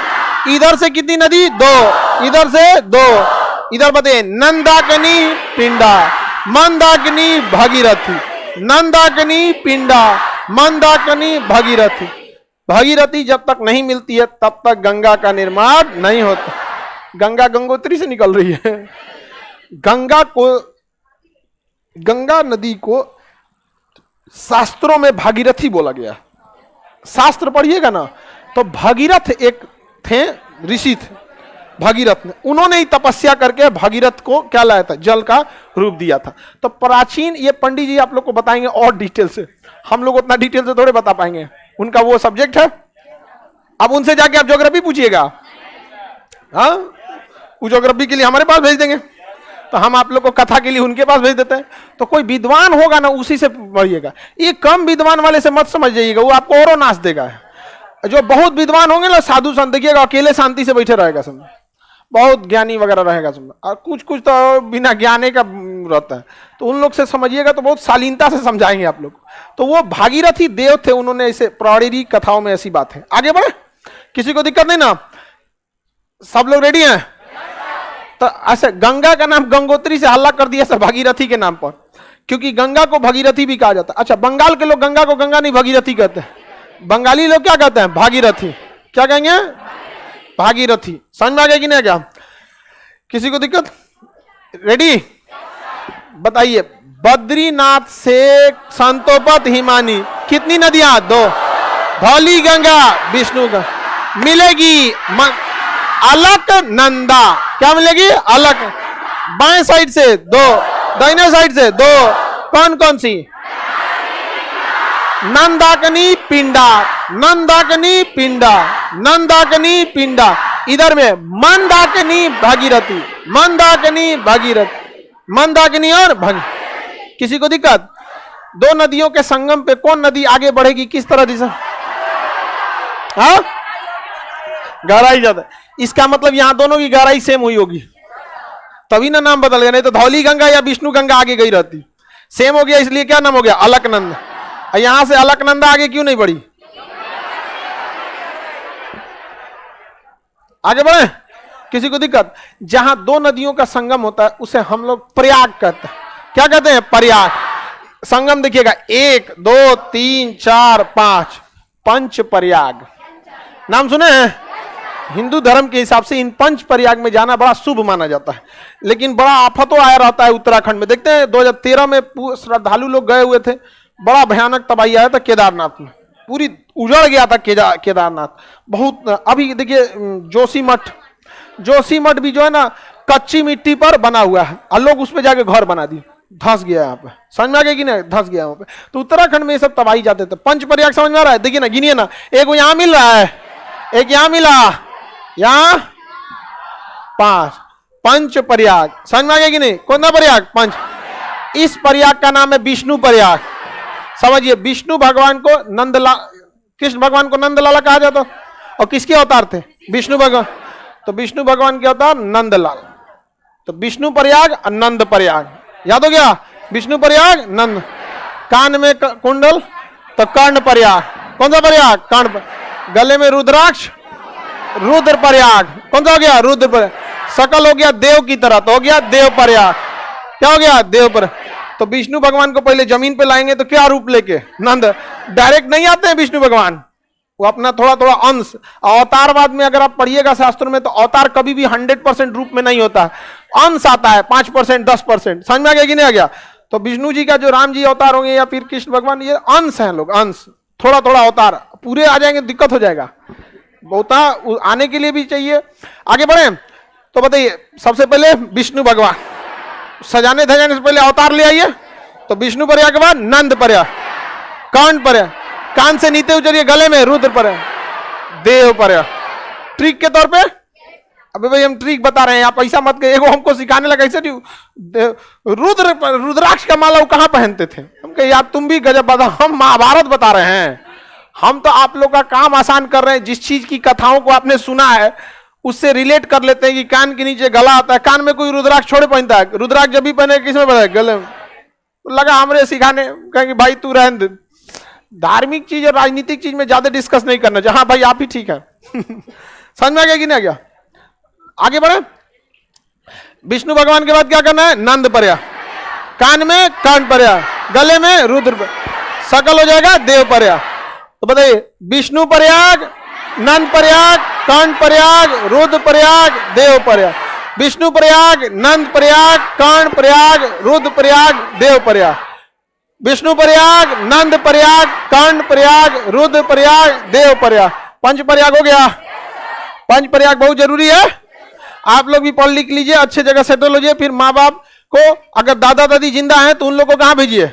इधर से कितनी नदी? 2। इधर से 2। इधर बताइए, नंदाकिनी पिंडा, मंदाकिनी भागीरथी, नंदाकिनी पिंडा, मंदाकिनी भागीरथी। भागीरथी जब तक नहीं मिलती है तब तक गंगा का निर्माण नहीं होता। गंगा गंगोत्री से निकल रही है। गंगा नदी को शास्त्रों में भागीरथी बोला गया। शास्त्र पढ़िएगा ना, तो भगीरथ एक थे, ऋषि थे भगीरथ ने, उन्होंने ही तपस्या करके भागीरथ को क्या लाया था? जल का रूप दिया था। तो प्राचीन, ये पंडित जी आप लोग को बताएंगे और डिटेल से, हम लोग उतना डिटेल से थोड़े बता पाएंगे, उनका वो सब्जेक्ट है। अब उनसे जाके आप ज्योग्राफी पूछिएगा, हाँ, वो ज्योग्राफी के लिए हमारे पास भेज देंगे, तो हम आप लोग को कथा के लिए उनके पास भेज देते हैं। तो कोई विद्वान होगा ना, उसी से पढ़िएगा। ये कम विद्वान वाले से मत समझ जाइएगा, वो आपको और नाच देगा। जो बहुत विद्वान होंगे ना, साधु संत, देखिएगा अकेले शांति से बैठे रहेगा, समझ, बहुत ज्ञानी वगैरह रहेगा, समझ, और कुछ कुछ तो बिना ज्ञाने का रहता है। तो उन लोग से समझिएगा तो बहुत शालीनता से समझाएंगे आप लोग। तो वो भागीरथी देव थे, उन्होंने ऐसे पौराणिक कथाओं में ऐसी बात है। आगे बढ़े, किसी को दिक्कत नहीं ना? सब लोग रेडी हैं? तो ऐसे गंगा का नाम गंगोत्री से हल्ला कर दिया सब भागीरथी के नाम पर, क्योंकि गंगा को भागीरथी भी कहा जाता है। अच्छा, बंगाल के लोग गंगा को गंगा नहीं भागीरथी कहते हैं, बंगाली लोग क्या कहते हैं? भागीरथी। क्या कहेंगे? भागीरथी। समझ में आ गया कि नहीं? क्या किसी को दिक्कत? रेडी? बताइए, बद्रीनाथ से संतोपत हिमानी कितनी नदियां? 2। धौली गंगा, विष्णु गंगा, मिलेगी अलकनंदा। क्या मिलेगी? अलक। बाएं साइड से 2, दाहिने साइड से दो, कौन कौन सी? नंदाकनी पिंडा, नंदाकनी पिंडा, नंदाकनी पिंडा। इधर में मंदाकिनी भागीरथी, मंदाकिनी भागीरथी, मंदाकिनी और भागी। किसी को दिक्कत? दो नदियों के संगम पे कौन नदी आगे बढ़ेगी, किस तरह दिशा? हाँ, गहराई ज्यादा। इसका मतलब यहां दोनों की गहराई सेम हुई होगी, तभी ना नाम बदल गया, नहीं तो धौली गंगा या विष्णु गंगा आगे गई रहती। सेम हो गया इसलिए क्या नाम हो गया? अलकनंद। यहां से अलकनंदा आगे क्यों नहीं बढ़ी? आगे बढ़े, किसी को दिक्कत? जहां दो नदियों का संगम होता है उसे हम लोग प्रयाग कहते हैं। क्या कहते हैं? प्रयाग। संगम देखिएगा, 1 2 3 4 5, पंच प्रयाग नाम सुने हैं? हिंदू धर्म के हिसाब से इन पंच प्रयाग में जाना बड़ा शुभ माना जाता है, लेकिन बड़ा आफतों आया रहता है उत्तराखंड में। देखते हैं 2013 में श्रद्धालु लोग गए हुए थे, बड़ा भयानक तबाही आया था केदारनाथ में, पूरी उजड़ गया था केदारनाथ। बहुत अभी देखिए जोशीमठ, जोशीमठ भी जो है ना कच्ची मिट्टी पर बना हुआ है और लोग उस पर जाके घर बना दिए, धंस गया यहाँ पे। समझ में आ गया कि नहीं? धंस गया वहां पे। तो उत्तराखंड में ये सब तबाही जाते थे। पंच प्रयाग समझ में आ रहा है? देखिए ना, गिनिए ना, एक यहाँ मिल रहा है, एक यहाँ मिला, यहाँ 5, पंच प्रयाग। समझ में आ गया कि नहीं? कौन सा प्रयाग? पंच। इस प्रयाग का नाम है विष्णु प्रयाग। समझिए, विष्णु भगवान को नंदलाल, कृष्ण भगवान को नंदलाला कहा जाता, और किसके अवतार थे? विष्णु भगवान। तो विष्णु भगवान के अवतार नंदलाल। तो विष्णु प्रयाग और नंद प्रयाग, याद हो गया? विष्णु प्रयाग, नंद। कान में कुंडल तो कर्ण प्रयाग। कौन सा प्रयाग? कर्ण। गले में रुद्राक्ष, रुद्र प्रयाग। कौन सा हो गया? रुद्र प्रयाग। सकल हो गया देव की तरह, तो हो गया देव प्रयाग। क्या हो गया? देव प्रयाग। तो विष्णु भगवान को पहले जमीन पे लाएंगे तो क्या रूप लेके? नंद। डायरेक्ट नहीं आते हैं विष्णु भगवान, वो अपना थोड़ा थोड़ा अंश। अवतारवाद में अगर आप पढ़िएगा शास्त्रों में, तो अवतार कभी भी 100% रूप में नहीं होता, अंश आता है, 5% 10%। समझ में आ गया कि नहीं आ गया? तो विष्णु जी का जो राम जी अवतार होंगे या फिर कृष्ण भगवान, ये अंश हैं लोग, अंश, थोड़ा थोड़ा अवतार। पूरे आ जाएंगे दिक्कत हो जाएगा, बहुत आने के लिए भी चाहिए। आगे बढ़े तो बताइए, सबसे पहले विष्णु भगवान, सजाने धजाने से पहले अवतार ले आइए। तो विष्णु प्रयाग के बाद नंद प्रयाग, कर्ण प्रयाग, कान से नीचे उचरिए, गले में रुद्र प्रयाग, देव प्रयाग। ट्रिक के तौर पे, अबे भाई हम ट्रिक बता रहे हैं, आप ऐसा मत कहिए। हमको सिखाने लगा ऐसे रुद्राक्ष का माला वो कहाँ पहनते थे? हम कहे यार तुम भी गजब बता, हम महाभारत बता रहे हैं। हम तो आप लोग का काम आसान कर रहे हैं। जिस चीज की कथाओं को आपने सुना है उससे रिलेट कर लेते हैं कि कान के नीचे गला आता है। कान में कोई रुद्राक्ष छोड़े पहनता है? रुद्राक्ष जब भी पहने किस में पहने? गले में। लगा हमरे सिखाने, कहेंगे भाई तू रहन दे, धार्मिक चीज और राजनीतिक चीज में ज्यादा डिस्कस नहीं करना चाहिए। हाँ भाई आप ही ठीक है। समझ में आ गया कि नहीं आ गया? आगे बढ़े। विष्णु भगवान के बाद क्या करना है? नंद प्रयाग। कान में कर्ण प्रयाग, गले में रुद्र, सकल हो जाएगा देव प्रयाग। तो बताइए, विष्णु प्रयाग, नंद प्रयाग, कर्ण प्रयाग, रुद्र प्रयाग, देव प्रयाग। विष्णु प्रयाग, नंद प्रयाग, कर्ण प्रयाग, रुद्र प्रयाग, देव प्रयाग। विष्णु प्रयाग, नंद प्रयाग, कर्ण प्रयाग, रुद्र प्रयाग, देव प्रयाग। पंच प्रयाग हो गया। पंच प्रयाग बहुत जरूरी है, आप लोग भी पढ़ लिख लीजिए, अच्छे जगह सेटल हो जाइए। फिर माँ बाप को, अगर दादा दादी जिंदा हैं तो उन लोग को कहाँ भेजिए?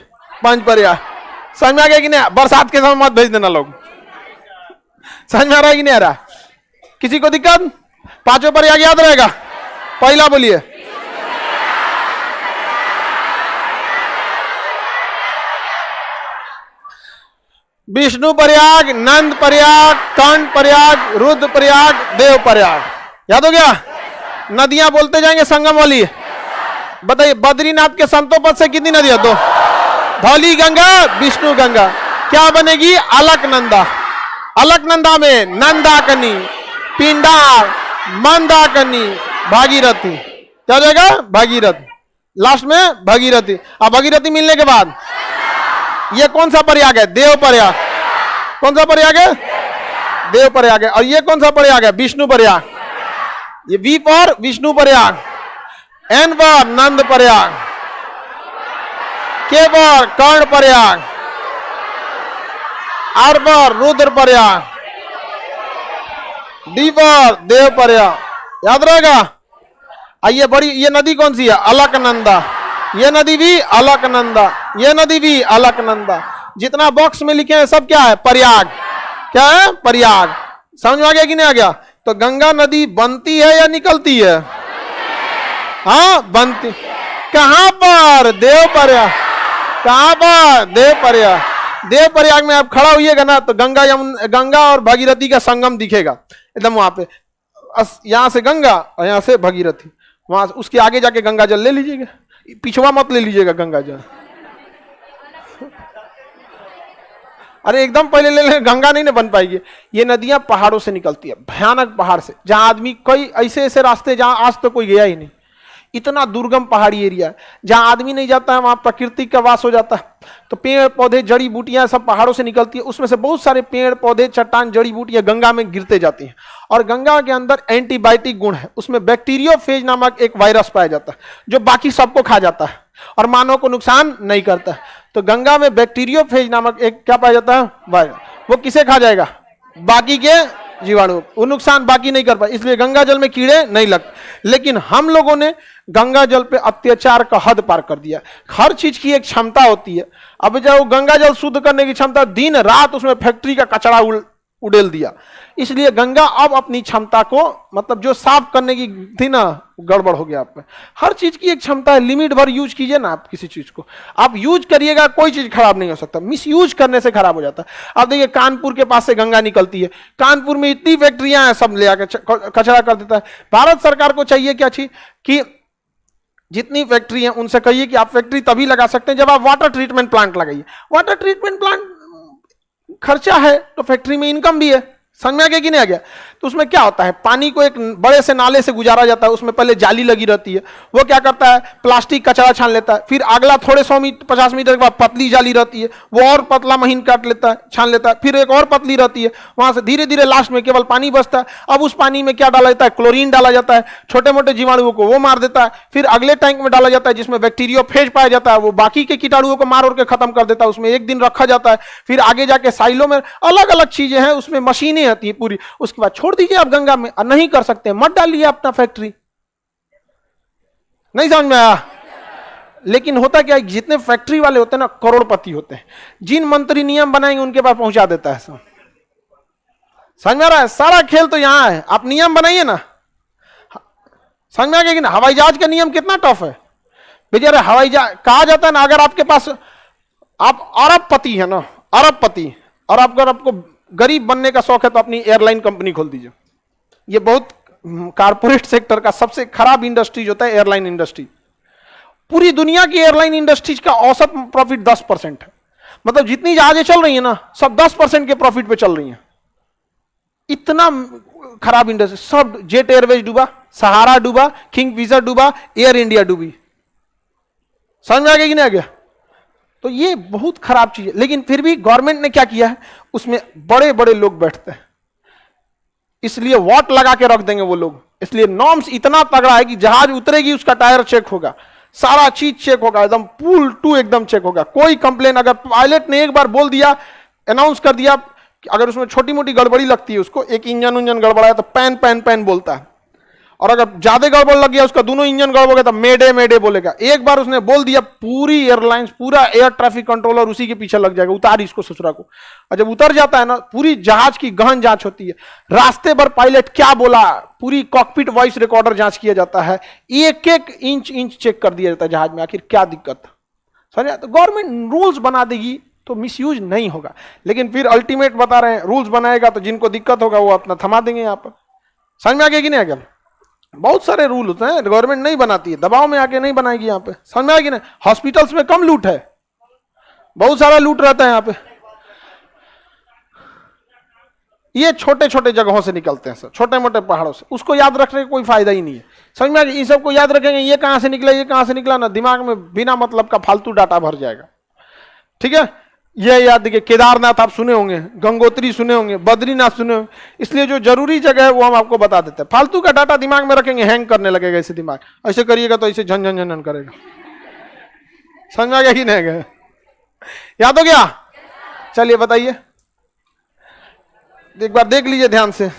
पंच प्रयाग। समझ में आ गया कि नहीं? बरसात के समय मत भेज देना लोग। समझ में आ रहा है कि नहीं आ रहा? किसी को दिक्कत? पांचों प्रयाग याद रहेगा? पहला बोलिए। विष्णु प्रयाग, नंद प्रयाग, कर्ण प्रयाग, रुद्र प्रयाग, देव प्रयाग। याद हो गया? नदियां बोलते जाएंगे संगम वाली। बताइए, बद्रीनाथ के संतों पद से कितनी नदियां? 2। धौली गंगा, विष्णु गंगा। क्या बनेगी? अलकनंदा। अलकनंदा में नंदाकनी, पिंडार, मंदाकनी, भागीरथी। क्या हो जाएगा? भागीरथी। लास्ट में भागीरथी। अब भागीरथी मिलने के बाद ये कौन सा प्रयाग है? देव प्रयाग। कौन सा प्रयाग है? देव प्रयाग है। और ये कौन सा प्रयाग है? विष्णु प्रयाग। ये वी पर विष्णु प्रयाग, एन पर नंद प्रयाग, के पर कर्ण प्रयाग, आर पर रुद्र प्रयाग, डी पर देव प्रयाग। याद रहेगा? आइए बड़ी, ये नदी कौन सी है? अलकनंदा। ये नदी भी अलकनंदा, ये नदी भी अलकनंदा। जितना बॉक्स में लिखे हैं सब क्या है? प्रयाग। क्या है? प्रयाग। समझ में आ गया कि नहीं आ गया? तो गंगा नदी बनती है या निकलती है? हाँ बनती। कहां पर? देव प्रयाग। कहां पर? देव प्रयाग। देव प्रयाग में आप खड़ा होइएगा ना तो गंगा और भागीरथी का संगम दिखेगा एकदम वहां पे। यहां से गंगा और यहां से भागीरथी, वहां उसके आगे जाके गंगा जल ले लीजिएगा, पिछवा मत ले लीजिएगा गंगा जल। अरे एकदम पहले ले लें, गंगा नहीं ना बन पाएगी। ये नदियां पहाड़ों से निकलती है, भयानक पहाड़ से, जहां आदमी कई ऐसे ऐसे रास्ते जहां आज तो कोई गया ही नहीं। इतना दुर्गम पहाड़ी एरिया है जहां आदमी नहीं जाता है, वहां प्रकृति का वास हो जाता है। तो पेड़ पौधे जड़ी बूटियां सब पहाड़ों से निकलती है, उसमें से बहुत सारे पेड़ पौधे चट्टान जड़ी बूटियां गंगा में गिरते जाती हैं। और गंगा के अंदर एंटीबायोटिक गुण है, उसमें बैक्टीरियोफेज नामक एक वायरस पाया जाता है जो बाकी सबको खा जाता है और मानव को नुकसान नहीं करता है। तो गंगा में बैक्टीरियोफेज नामक एक क्या पाया जाता है? वायरस। वो किसे खा जाएगा? बाकी के जीवाणु, वो नुकसान बाकी नहीं कर पाए, इसलिए गंगा जल में कीड़े नहीं लगते। लेकिन हम लोगों ने गंगा जल पे अत्याचार का हद पार कर दिया। हर चीज की एक क्षमता होती है। अब जब गंगा जल शुद्ध करने की क्षमता, दिन रात उसमें फैक्ट्री का कचरा उड़ेल दिया, इसलिए गंगा अब अपनी क्षमता को, मतलब जो साफ करने की थी ना, गड़बड़ हो गया। आप में हर चीज की एक क्षमता है, लिमिट भर यूज कीजिए ना। आप किसी चीज को आप यूज करिएगा, कोई चीज खराब नहीं हो सकता, मिस यूज करने से खराब हो जाता है। आप देखिए कानपुर के पास से गंगा निकलती है, कानपुर में इतनी फैक्ट्रियां हैं, सब ले आकर कचरा कर देता है। भारत सरकार को चाहिए क्या अच्छी कि जितनी फैक्ट्री है उनसे कहिए कि आप फैक्ट्री तभी लगा सकते हैं जब आप वाटर ट्रीटमेंट प्लांट लगाइए। वाटर ट्रीटमेंट प्लांट खर्चा है तो फैक्ट्री में इनकम भी है। समझ में आ गया कि नहीं आ गया? तो उसमें क्या होता है, पानी को एक बड़े से नाले से गुजारा जाता है, उसमें पहले जाली लगी रहती है, वो क्या करता है, प्लास्टिक कचरा छान लेता है। फिर अगला थोड़े 100-50 मीटर के बाद पतली जाली रहती है, वो और पतला महीन काट लेता है, छान लेता है। फिर एक और पतली रहती है, वहां से धीरे धीरे लास्ट में केवल पानी बचता है। अब उस पानी में क्या डाला जाता है? क्लोरीन डाला जाता है, छोटे मोटे जीवाणुओं को वो मार देता है। फिर अगले टैंक में डाला जाता है जिसमें बैक्टीरियोफेज पाया जाता है, वो बाकी के कीटाणुओं को मार के खत्म कर देता है। उसमें एक दिन रखा जाता है। फिर आगे जाके साइलों में अलग अलग चीजें हैं, उसमें मशीनें आती है पूरी। उसके बाद छोड़ दीजिए आप गंगा में, और नहीं कर सकते मत डालिए अपना फैक्ट्री। नहीं समझ में आया? लेकिन होता क्या है, जितने फैक्ट्री वाले होते हैं ना, करोड़पति होते हैं। जिन मंत्री नियम बनाएंगे उनके पास पहुंचा देता है सब। समझ में आ रहा है? सारा खेल तो यहां है, आप नियम बनाइए ना। समझ में आ गया कि ना? हवाई जहाज का नियम कितना टफ है बेचारे। हवाई जहाज कहा जाता है ना, अगर आपके पास आप अरबपति है ना, अरबपति, और आपको गरीब बनने का शौक है तो अपनी एयरलाइन कंपनी खोल दीजिए। ये बहुत कारपोरेट सेक्टर का सबसे खराब इंडस्ट्रीज होता है एयरलाइन इंडस्ट्री। पूरी दुनिया की एयरलाइन इंडस्ट्रीज का औसत प्रॉफिट 10% है। मतलब जितनी जहाजें चल रही है ना, सब 10% के प्रॉफिट पे चल रही हैं। इतना खराब इंडस्ट्री। सब जेट एयरवेज डूबा, सहारा डूबा, किंग फिशर डूबा, एयर इंडिया डूबी। समझ में आ गया कि नहीं आ गया? तो ये बहुत खराब चीज है। लेकिन फिर भी गवर्नमेंट ने क्या किया है, उसमें बड़े बड़े लोग बैठते हैं, इसलिए वॉट लगा के रख देंगे वो लोग। इसलिए नॉर्म्स इतना तगड़ा है कि जहाज उतरेगी उसका टायर चेक होगा, सारा चीज चेक होगा, एकदम पुल टू एकदम चेक होगा। कोई कंप्लेन, अगर पायलट ने एक बार बोल दिया, अनाउंस कर दिया कि अगर उसमें छोटी मोटी गड़बड़ी लगती है, उसको एक इंजन गड़बड़ा है तो पैन पैन पैन बोलता है। और अगर ज्यादा गड़बड़ लग गया, उसका दोनों इंजन गड़बड़ हो गया तो मेडे मेडे बोलेगा। एक बार उसने बोल दिया, पूरी एयरलाइंस, पूरा एयर ट्रैफिक कंट्रोलर उसी के पीछे लग जाएगा, उतार इसको ससुरा को। और जब उतर जाता है ना, पूरी जहाज की गहन जांच होती है। रास्ते भर पायलट क्या बोला, पूरी कॉकपिट वॉइस रिकॉर्डर जांच किया जाता है। एक एक इंच चेक कर दिया जाता है जहाज में, आखिर क्या दिक्कत। समझा? तो गवर्नमेंट रूल्स बना देगी तो मिसयूज नहीं होगा। लेकिन फिर अल्टीमेट बता रहे हैं, रूल्स बनाएगा तो जिनको दिक्कत होगा वो अपना थमा देंगे यहाँ पर। समझ में आ गया कि नहीं आ गया? बहुत सारे रूल होते हैं, गवर्नमेंट नहीं बनाती है, दबाव में आके नहीं बनाएगी यहाँ पे। समझ में आएगी ना? हॉस्पिटल्स में कम लूट है, बहुत सारा लूट रहता है यहाँ पे। ये छोटे छोटे जगहों से निकलते हैं सर, छोटे मोटे पहाड़ों से। उसको याद रखने का कोई फायदा ही नहीं है। समझ में आ गया? इन सबको याद रखेंगे, ये कहां से निकला, ये कहां से निकला ना, दिमाग में बिना मतलब का फालतू डाटा भर जाएगा। ठीक है? ये याद देखिए, केदारनाथ आप सुने होंगे, गंगोत्री सुने होंगे, बद्रीनाथ सुने होंगे। इसलिए जो जरूरी जगह है वो हम आपको बता देते हैं। फालतू का डाटा दिमाग में रखेंगे, हैंग करने लगेगा ऐसे दिमाग। ऐसे करिएगा तो ऐसे झन झन झन झन करेगा। समझ में आ गया कि नहीं गया? याद हो गया? चलिए बताइए, एक बार देख लीजिए ध्यान से,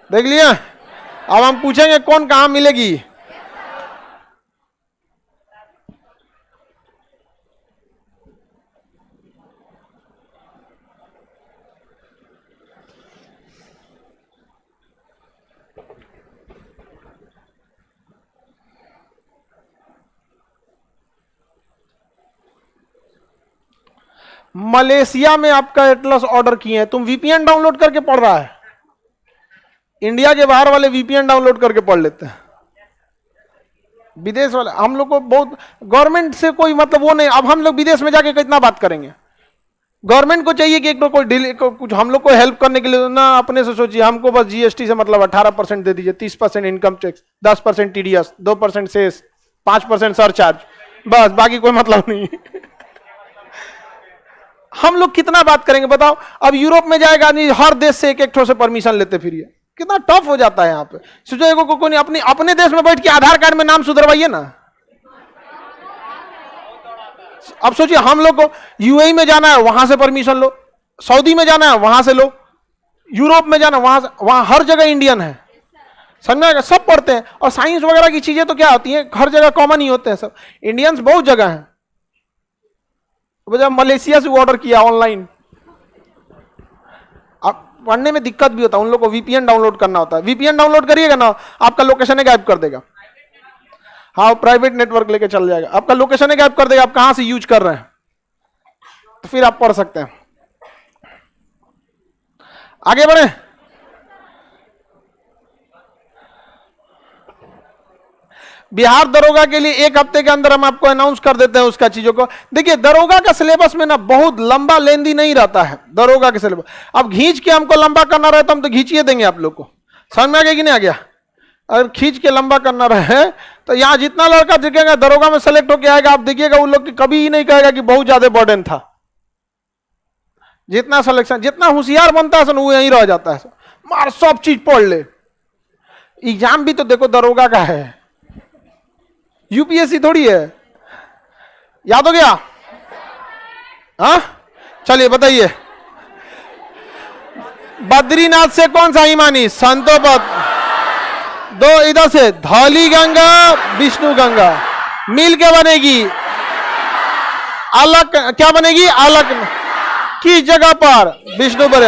देख लिया। अब हम पूछेंगे कौन कहां मिलेगी। मलेशिया में आपका एटलस ऑर्डर किए हैं, तुम वीपीएन डाउनलोड करके पढ़ रहा है। इंडिया के बाहर वाले वीपीएन डाउनलोड करके पढ़ लेते हैं, विदेश वाले हम लोग को बहुत, गवर्नमेंट से कोई मतलब वो नहीं। अब हम लोग विदेश में जाके कितना बात करेंगे, गवर्नमेंट को चाहिए कि एक तो कोई कुछ हम लोग को हेल्प करने के लिए ना अपने से सोचिए, हमको बस जीएसटी से मतलब 18% दे दीजिए, 30% income tax, 10% TDS, 2% cess, 5% surcharge, बस बाकी कोई मतलब नहीं। हम लोग कितना बात करेंगे बताओ। अब यूरोप में जाएगा नहीं, हर देश से एक ठो से परमिशन लेते फिरिए, कितना टफ हो जाता है यहाँ पे। सोचो को कोई अपने देश में बैठ के आधार कार्ड में नाम सुधरवाइए ना। अब सोचिए हम लोग को यूएई में जाना है, वहां से परमिशन लो, सऊदी में जाना है वहां से लो, यूरोप में जाना वहां से, वहां हर जगह इंडियन है, समझ में आएगा, सब पढ़ते हैं। और साइंस वगैरह की चीजें तो क्या होती हैं, हर जगह कॉमन ही होते हैं, सब इंडियंस बहुत जगह हैं। जब मलेशिया से ऑर्डर किया ऑनलाइन, अब पढ़ने में दिक्कत भी होता है, उन लोग को वीपीएन डाउनलोड करना होता है। वीपीएन डाउनलोड करिएगा ना, आपका लोकेशन गायब कर देगा। हाँ, प्राइवेट नेटवर्क लेके चल जाएगा, आपका लोकेशन गायब कर देगा, आप कहां से यूज कर रहे हैं, तो फिर आप पढ़ सकते हैं। आगे बढ़े। बिहार दरोगा के लिए 1 हफ्ते के अंदर हम आपको अनाउंस कर देते हैं उसका चीजों को। देखिए दरोगा का सिलेबस में ना बहुत लंबा लेंदी नहीं रहता है दरोगा के सिलेबस। अब खींच के हमको लंबा करना रहे तो हम तो खींचिए देंगे आप लोग को, समझ में आ गया कि नहीं आ गया। अगर खींच के लंबा करना रहे तो यहाँ जितना लड़का दिखेगा दरोगा में सेलेक्ट होकर आएगा, आप देखिएगा उन लोग कभी ही नहीं कहेगा कि बहुत ज्यादा बर्डन था। जितना सिलेक्शन, जितना होशियार बनता है वो यहीं रह जाता है, मार सब चीज पढ़ ले। एग्जाम भी तो देखो दरोगा का है, यूपीएससी थोड़ी है। याद हो गया? हाँ चलिए बताइए, बद्रीनाथ से कौन सा हिमानी? संतोपत। दो इधर से धौली गंगा विष्णु गंगा मिल के बनेगी अलग, क्या बनेगी? अलग। किस जगह पर? विष्णु पर।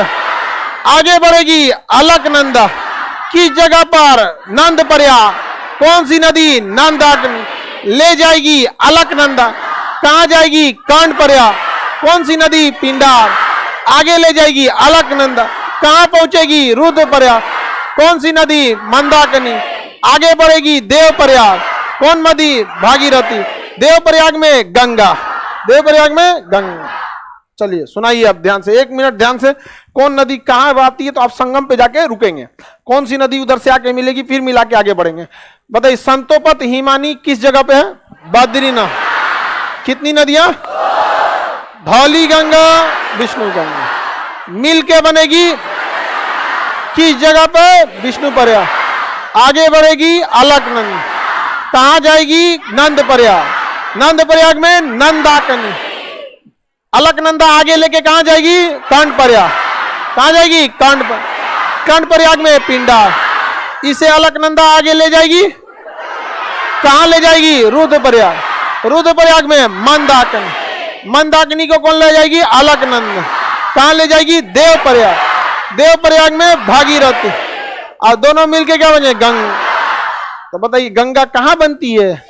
आगे बढ़ेगी अलकनंदा, किस जगह पर? नंद पर्या। कौन सी नदी? नंदाग्नि। ले जाएगी अलकनंदा, कहां जाएगी? कांड पर्या। कौन सी नदी? पिंडार। आगे ले जाएगी अलकनंदा, कहां पहुंचेगी? रुद्रप्रयाग। कौन सी नदी? मंदाकिनी। आगे बढ़ेगी देवप्रयाग। कौन नदी? भागीरथी। देवप्रयाग में गंगा, देवप्रयाग में गंगा। चलिए सुनाइए अब ध्यान से, 1 मिनट ध्यान से। कौन नदी कहां आती है तो आप संगम पे जाके रुकेंगे, कौन सी नदी उधर से आके मिलेगी, फिर मिला के आगे बढ़ेंगे। बताइए संतोपत हिमानी किस जगह पे है? बद्रीनाथ। कितनी नदियां? धौली गंगा विष्णु गंगा मिल के बनेगी किस जगह पे? विष्णु पर्या। आगे बढ़ेगी अलकनंदा, कहां जाएगी? नंद प्रयाग। नंद प्रयाग में नंदाकिनी। अलकनंदा आगे लेके कहां जाएगी? कांड प्रयाग। कहां जाएगी? कांड प्रयाग में पिंडार। इसे अलकनंदा आगे ले जाएगी, कहां ले जाएगी? रुद्रप्रयाग। रुद्रप्रयाग में मंदाकिनी। मंदाकिनी को कौन ले जाएगी? अलकनंदा। कहां ले जाएगी? देवप्रयाग। देवप्रयाग में भागीरथी। और दोनों मिलके क्या बने? गंगा। तो बताइए गंगा कहां बनती है?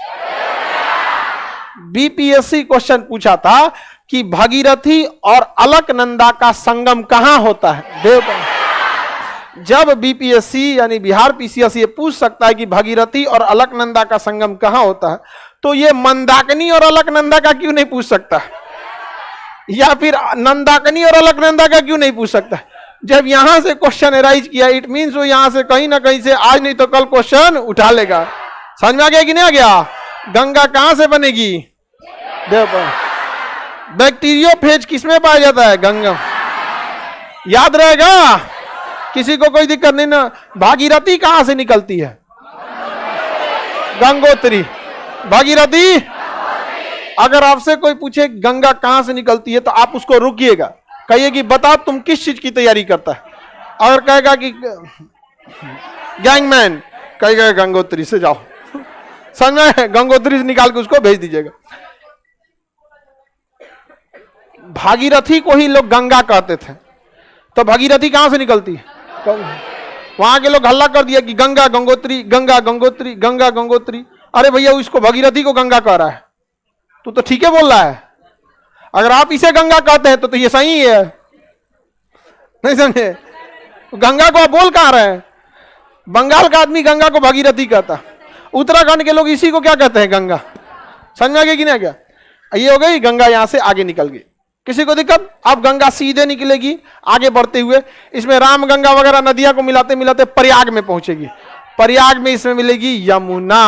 बीपीएससी क्वेश्चन पूछा था कि भागीरथी और अलकनंदा का संगम कहां होता है? देवप्रयाग। जब बीपीएससी यानी बिहार पीसीएस ये पूछ सकता है कि भागीरथी और अलकनंदा का संगम कहां होता है, तो ये मंदाकिनी और अलकनंदा का क्यों नहीं पूछ सकता, या फिर नंदाकिनी और अलकनंदा का क्यों नहीं पूछ सकता? जब यहां से क्वेश्चन एराइज किया, इट मींस वो यहां से कहीं ना कहीं से आज नहीं तो कल क्वेश्चन उठा लेगा। समझ में आ गया कि नहीं आ गया? गंगा कहां से बनेगी? देवप्रयाग। बैक्टीरियोफेज किसमें पाया जाता है? गंगा। याद रहेगा, किसी को कोई दिक्कत नहीं ना। भागीरथी कहां से निकलती है? गंगोत्री। भागीरथी। अगर आपसे कोई पूछे गंगा कहां से निकलती है तो आप उसको रुकिएगा, कहिए कि बता तुम किस चीज की तैयारी करता है। अगर कहेगा कि गैंगमैन, कहेगा गंगोत्री से जाओ। समझ में? गंगोत्री से निकाल के उसको भेज दीजिएगा। भागीरथी को ही लोग गंगा कहते थे, तो भागीरथी कहां से निकलती है? वहां के लोग हल्ला कर दिया कि गंगा गंगोत्री, गंगा गंगोत्री, गंगा गंगोत्री। अरे भैया उसको भागीरथी को गंगा कह रहा है, तू तो ठीक है बोल रहा है। अगर आप इसे गंगा कहते हैं तो ये सही है, नहीं समझे? गंगा को आप बोल कहां रहे हैं? बंगाल का आदमी गंगा को भागीरथी कहता, उत्तराखंड के लोग इसी को क्या कहते हैं? गंगा। समझ में आ गया कि नहीं आ गया? ये हो गई गंगा, यहां से आगे निकल गई, किसी को दिक्कत? अब गंगा सीधे निकलेगी आगे बढ़ते हुए, इसमें राम गंगा वगैरह नदियां को मिलाते मिलाते प्रयाग में पहुंचेगी। प्रयाग में इसमें मिलेगी यमुना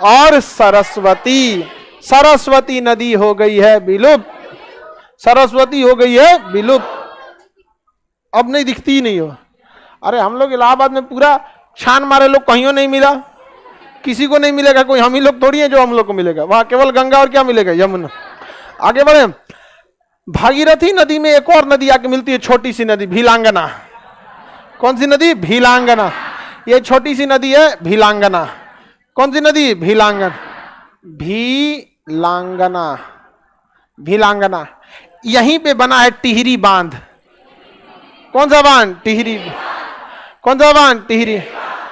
और सरस्वती। सरस्वती नदी हो गई है विलुप्त, सरस्वती हो गई है विलुप्त, अब नहीं दिखती ही नहीं हो। अरे हम लोग इलाहाबाद में पूरा छान मारे, लोग कहीं नहीं मिला, किसी को नहीं मिलेगा, कोई हम ही लोग थोड़ी है जो हम लोग को मिलेगा, वहां केवल गंगा और क्या मिलेगा? यमुना। आगे बढ़े, भागीरथी नदी में एक और नदी आके मिलती है, छोटी सी नदी भीलांगना। कौन सी नदी? भीलांगना। ये छोटी सी नदी है भीलांगना। कौन सी नदी? भीलांगना। भीलांगना, भीलांगना। यहीं पे बना है टिहरी बांध। कौन सा बांध? टिहरी। कौन सा बांध? टिहरी।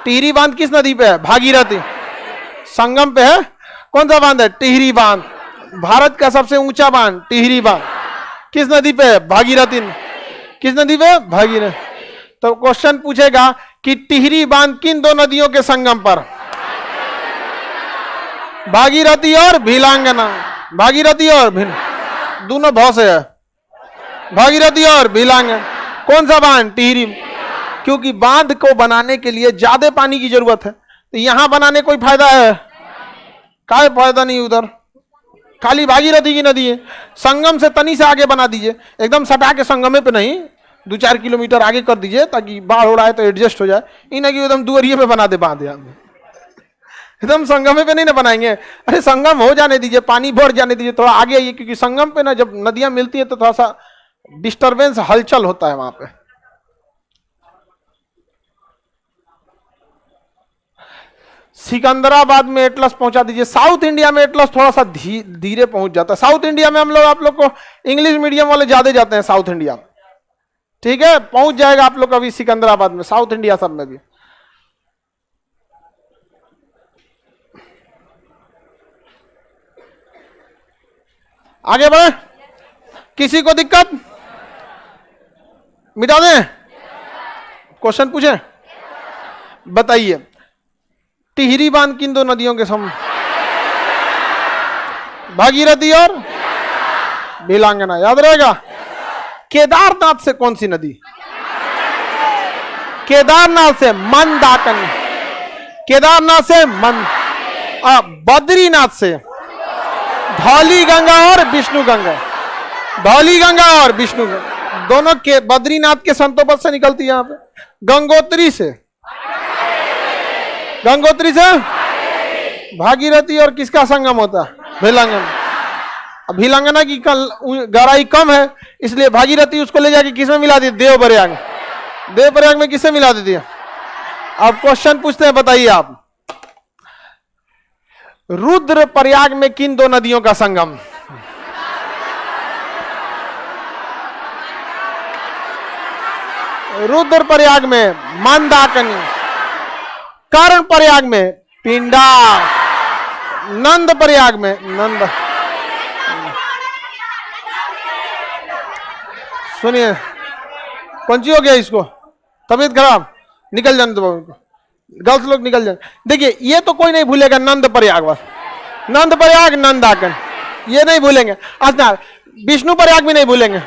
टिहरी बांध किस नदी पे है? भागीरथी संगम पे है। कौन सा बांध है? टिहरी बांध। भारत का सबसे ऊंचा बांध टिहरी बांध किस नदी पे है? भागीरथी। किस नदी पे? भागीरथी। तो क्वेश्चन पूछेगा कि टिहरी बांध किन दो नदियों के संगम पर? भागीरथी और भीलांगना। भागीरथी और दोनों भाव से है, भागीरथी और भीलांगना। कौन सा बांध? टिहरी। क्योंकि बांध को बनाने के लिए ज्यादा पानी की जरूरत है, तो यहां बनाने कोई फायदा है? काय फायदा नहीं, उधर खाली भागीरथी की नदी है, संगम से तनी से आगे बना दीजिए, एकदम सटा के संगमे पे नहीं, 2-4 किलोमीटर आगे कर दीजिए ताकि बाढ़ हो रहा है तो एडजस्ट हो जाए। इन की एकदम दुअरिये पे बना दे बांध, एकदम संगमे पे नहीं ना बनाएंगे। अरे संगम हो जाने दीजिए, पानी बढ़ जाने दीजिए, थोड़ा आगे आइए, क्योंकि संगम पे ना जब नदियां मिलती है तो थोड़ा सा डिस्टरबेंस, हलचल होता है वहां पे। सिकंदराबाद में एटलस पहुंचा दीजिए। साउथ इंडिया में एटलस थोड़ा सा धीरे पहुंच जाता है। साउथ इंडिया में हम लोग, आप लोग को इंग्लिश मीडियम वाले ज्यादा जाते हैं साउथ इंडिया में, ठीक है? पहुंच जाएगा आप लोग अभी सिकंदराबाद में, साउथ इंडिया सब में भी। आगे बढ़े, किसी को दिक्कत? मिटा दें? क्वेश्चन पूछे? बताइए, टिहरी बांध किन दो नदियों के सम? भागीरथी और भीलांगना। याद रहेगा। केदारनाथ से कौन सी नदी? केदारनाथ से मंदाकिनी। केदारनाथ से बद्रीनाथ से धौली गंगा और विष्णु गंगा। धौली गंगा और विष्णु गंगा दोनों के बद्रीनाथ के संतों से निकलती है। यहां पे गंगोत्री से, गंगोत्री से भागीरथी और किसका संगम होता है? भीलांगना। भीलांगना की गहराई कम है, इसलिए भागीरथी उसको ले जाके किसमें मिला दी? देवप्रयाग। देवप्रयाग में किससे मिला देती है? अब क्वेश्चन पूछते हैं, बताइए आप, रुद्रप्रयाग में किन दो नदियों का संगम? रुद्रप्रयाग में मंदाकिनी, कर्णप्रयाग में पिंडा, नंदप्रयाग में नंद। सुनिए, कौन सी हो गया इसको? तबीयत खराब, निकल जाने दो, गर्ल्स लोग निकल जाए। देखिए, ये तो कोई नहीं भूलेगा, नंदप्रयाग बस, नंदप्रयाग, नंदाकन, ये नहीं भूलेंगे। अच्छा, विष्णु प्रयाग भी नहीं भूलेंगे,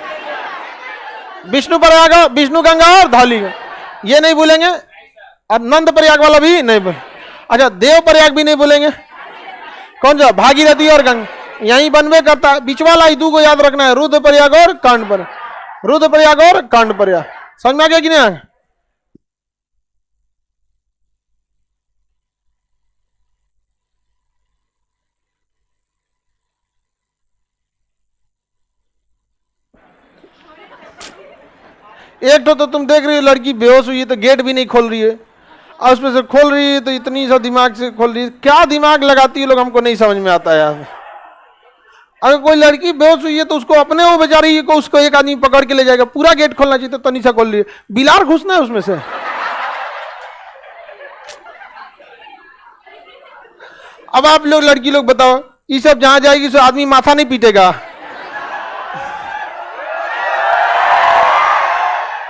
विष्णु प्रयाग, विष्णु गंगा और धौली गंगा, ये नहीं भूलेंगे। और नंद प्रयाग वाला भी नहीं भूल। अच्छा, देव प्रयाग भी नहीं भूलेंगे। कौन सा? भागीरथी और गंगा, यही बनवे करता है। बीच वाला ही दो को याद रखना है, रुद्र प्रयाग और कांड प्रयाग। रुद्र प्रयाग और कांड प्रयाग, समझ में आ गया कि नहीं? एक तो तुम देख रही हो लड़की बेहोश हुई है तो गेट भी नहीं खोल रही है, और उसमें से खोल रही है तो इतनी सा दिमाग से खोल रही है। क्या दिमाग लगाती है लोग, हमको नहीं समझ में आता है यार। अगर कोई लड़की बेहोश हुई है तो उसको अपने वो बेचारी को, उसको एक आदमी पकड़ के ले जाएगा, पूरा गेट खोलना चाहिए, तो तनीसा खोल रही है, बिलार घुसना है उसमें से। अब आप लोग लड़की लोग बताओ, ये सब जहां जाएगी तो आदमी माथा नहीं पीटेगा?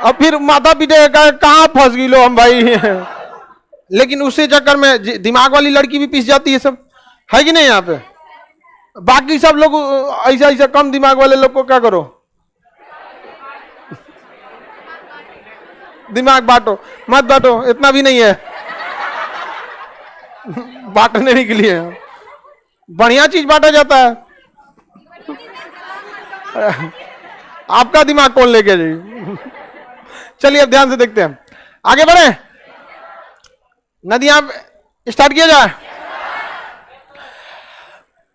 अब फिर माता पिता कहाँ फंस गई लो हम भाई। लेकिन उसी चक्कर में दिमाग वाली लड़की भी पिस जाती है सब, है कि नहीं यहाँ पे। बाकी सब लोग ऐसा ऐसा कम दिमाग वाले लोग को क्या करो, दिमाग बांटो, मत बांटो, इतना भी नहीं है बांटने के लिए, बढ़िया चीज बांटा जाता है। आपका दिमाग कौन लेके जाइए। चलिए अब ध्यान से देखते हैं, आगे बढ़े। नदियां स्टार्ट किया जाए।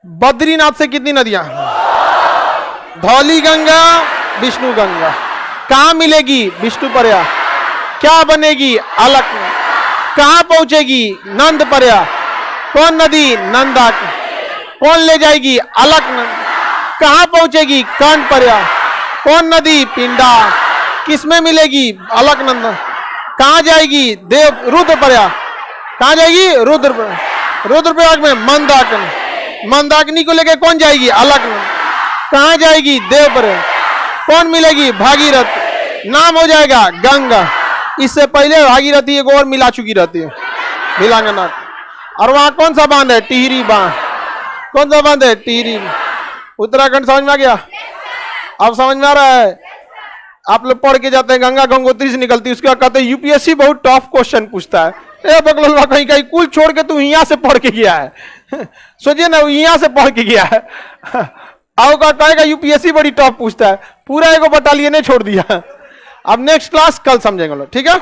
बद्रीनाथ से कितनी नदियां, धौली गंगा, विष्णु गंगा। कहां मिलेगी, विष्णु पर्या। क्या बनेगी, अलक। कहां पहुंचेगी, नंद पर्या। कौन नदी, नंदा। कौन ले जाएगी, अलक। कहां पहुंचेगी, कर्ण पर्या। कौन नदी, पिंडा। किसमें मिलेगी, अलक नंद। कहां जाएगी, देव रुद्र पर्या। कहां जाएगी, रुद्रप्रयाग में मंदाकिनी। मंदाकिनी को लेकर कौन जाएगी, अलक। कहां जाएगी, देव पर्या। कौन मिलेगी, भागीरथ। नाम हो जाएगा गंगा। इससे पहले भागीरथी एक और मिला चुकी रहती है, भिलांगनाथ। और वहां कौन सा बांध है, टिहरी बांध। कौन सा बांध है, टिहरी। उत्तराखंड समझ में आ गया, अब समझ में आ रहा है। आप लोग पढ़ के जाते हैं गंगा गंगोत्री से निकलती है, उसके बाद कहते हैं यूपीएससी बहुत टफ क्वेश्चन पूछता है। ए बकलवा, कहीं कहीं कुल छोड़ के तू यहाँ से पढ़ के गया है। सोचिए ना, यहाँ से पढ़ के गया है। आओ का कहेगा यूपीएससी बड़ी टफ पूछता है, पूरा एगो बटालियन ने छोड़ दिया। अब नेक्स्ट क्लास कल समझेंगे लोग, ठीक है।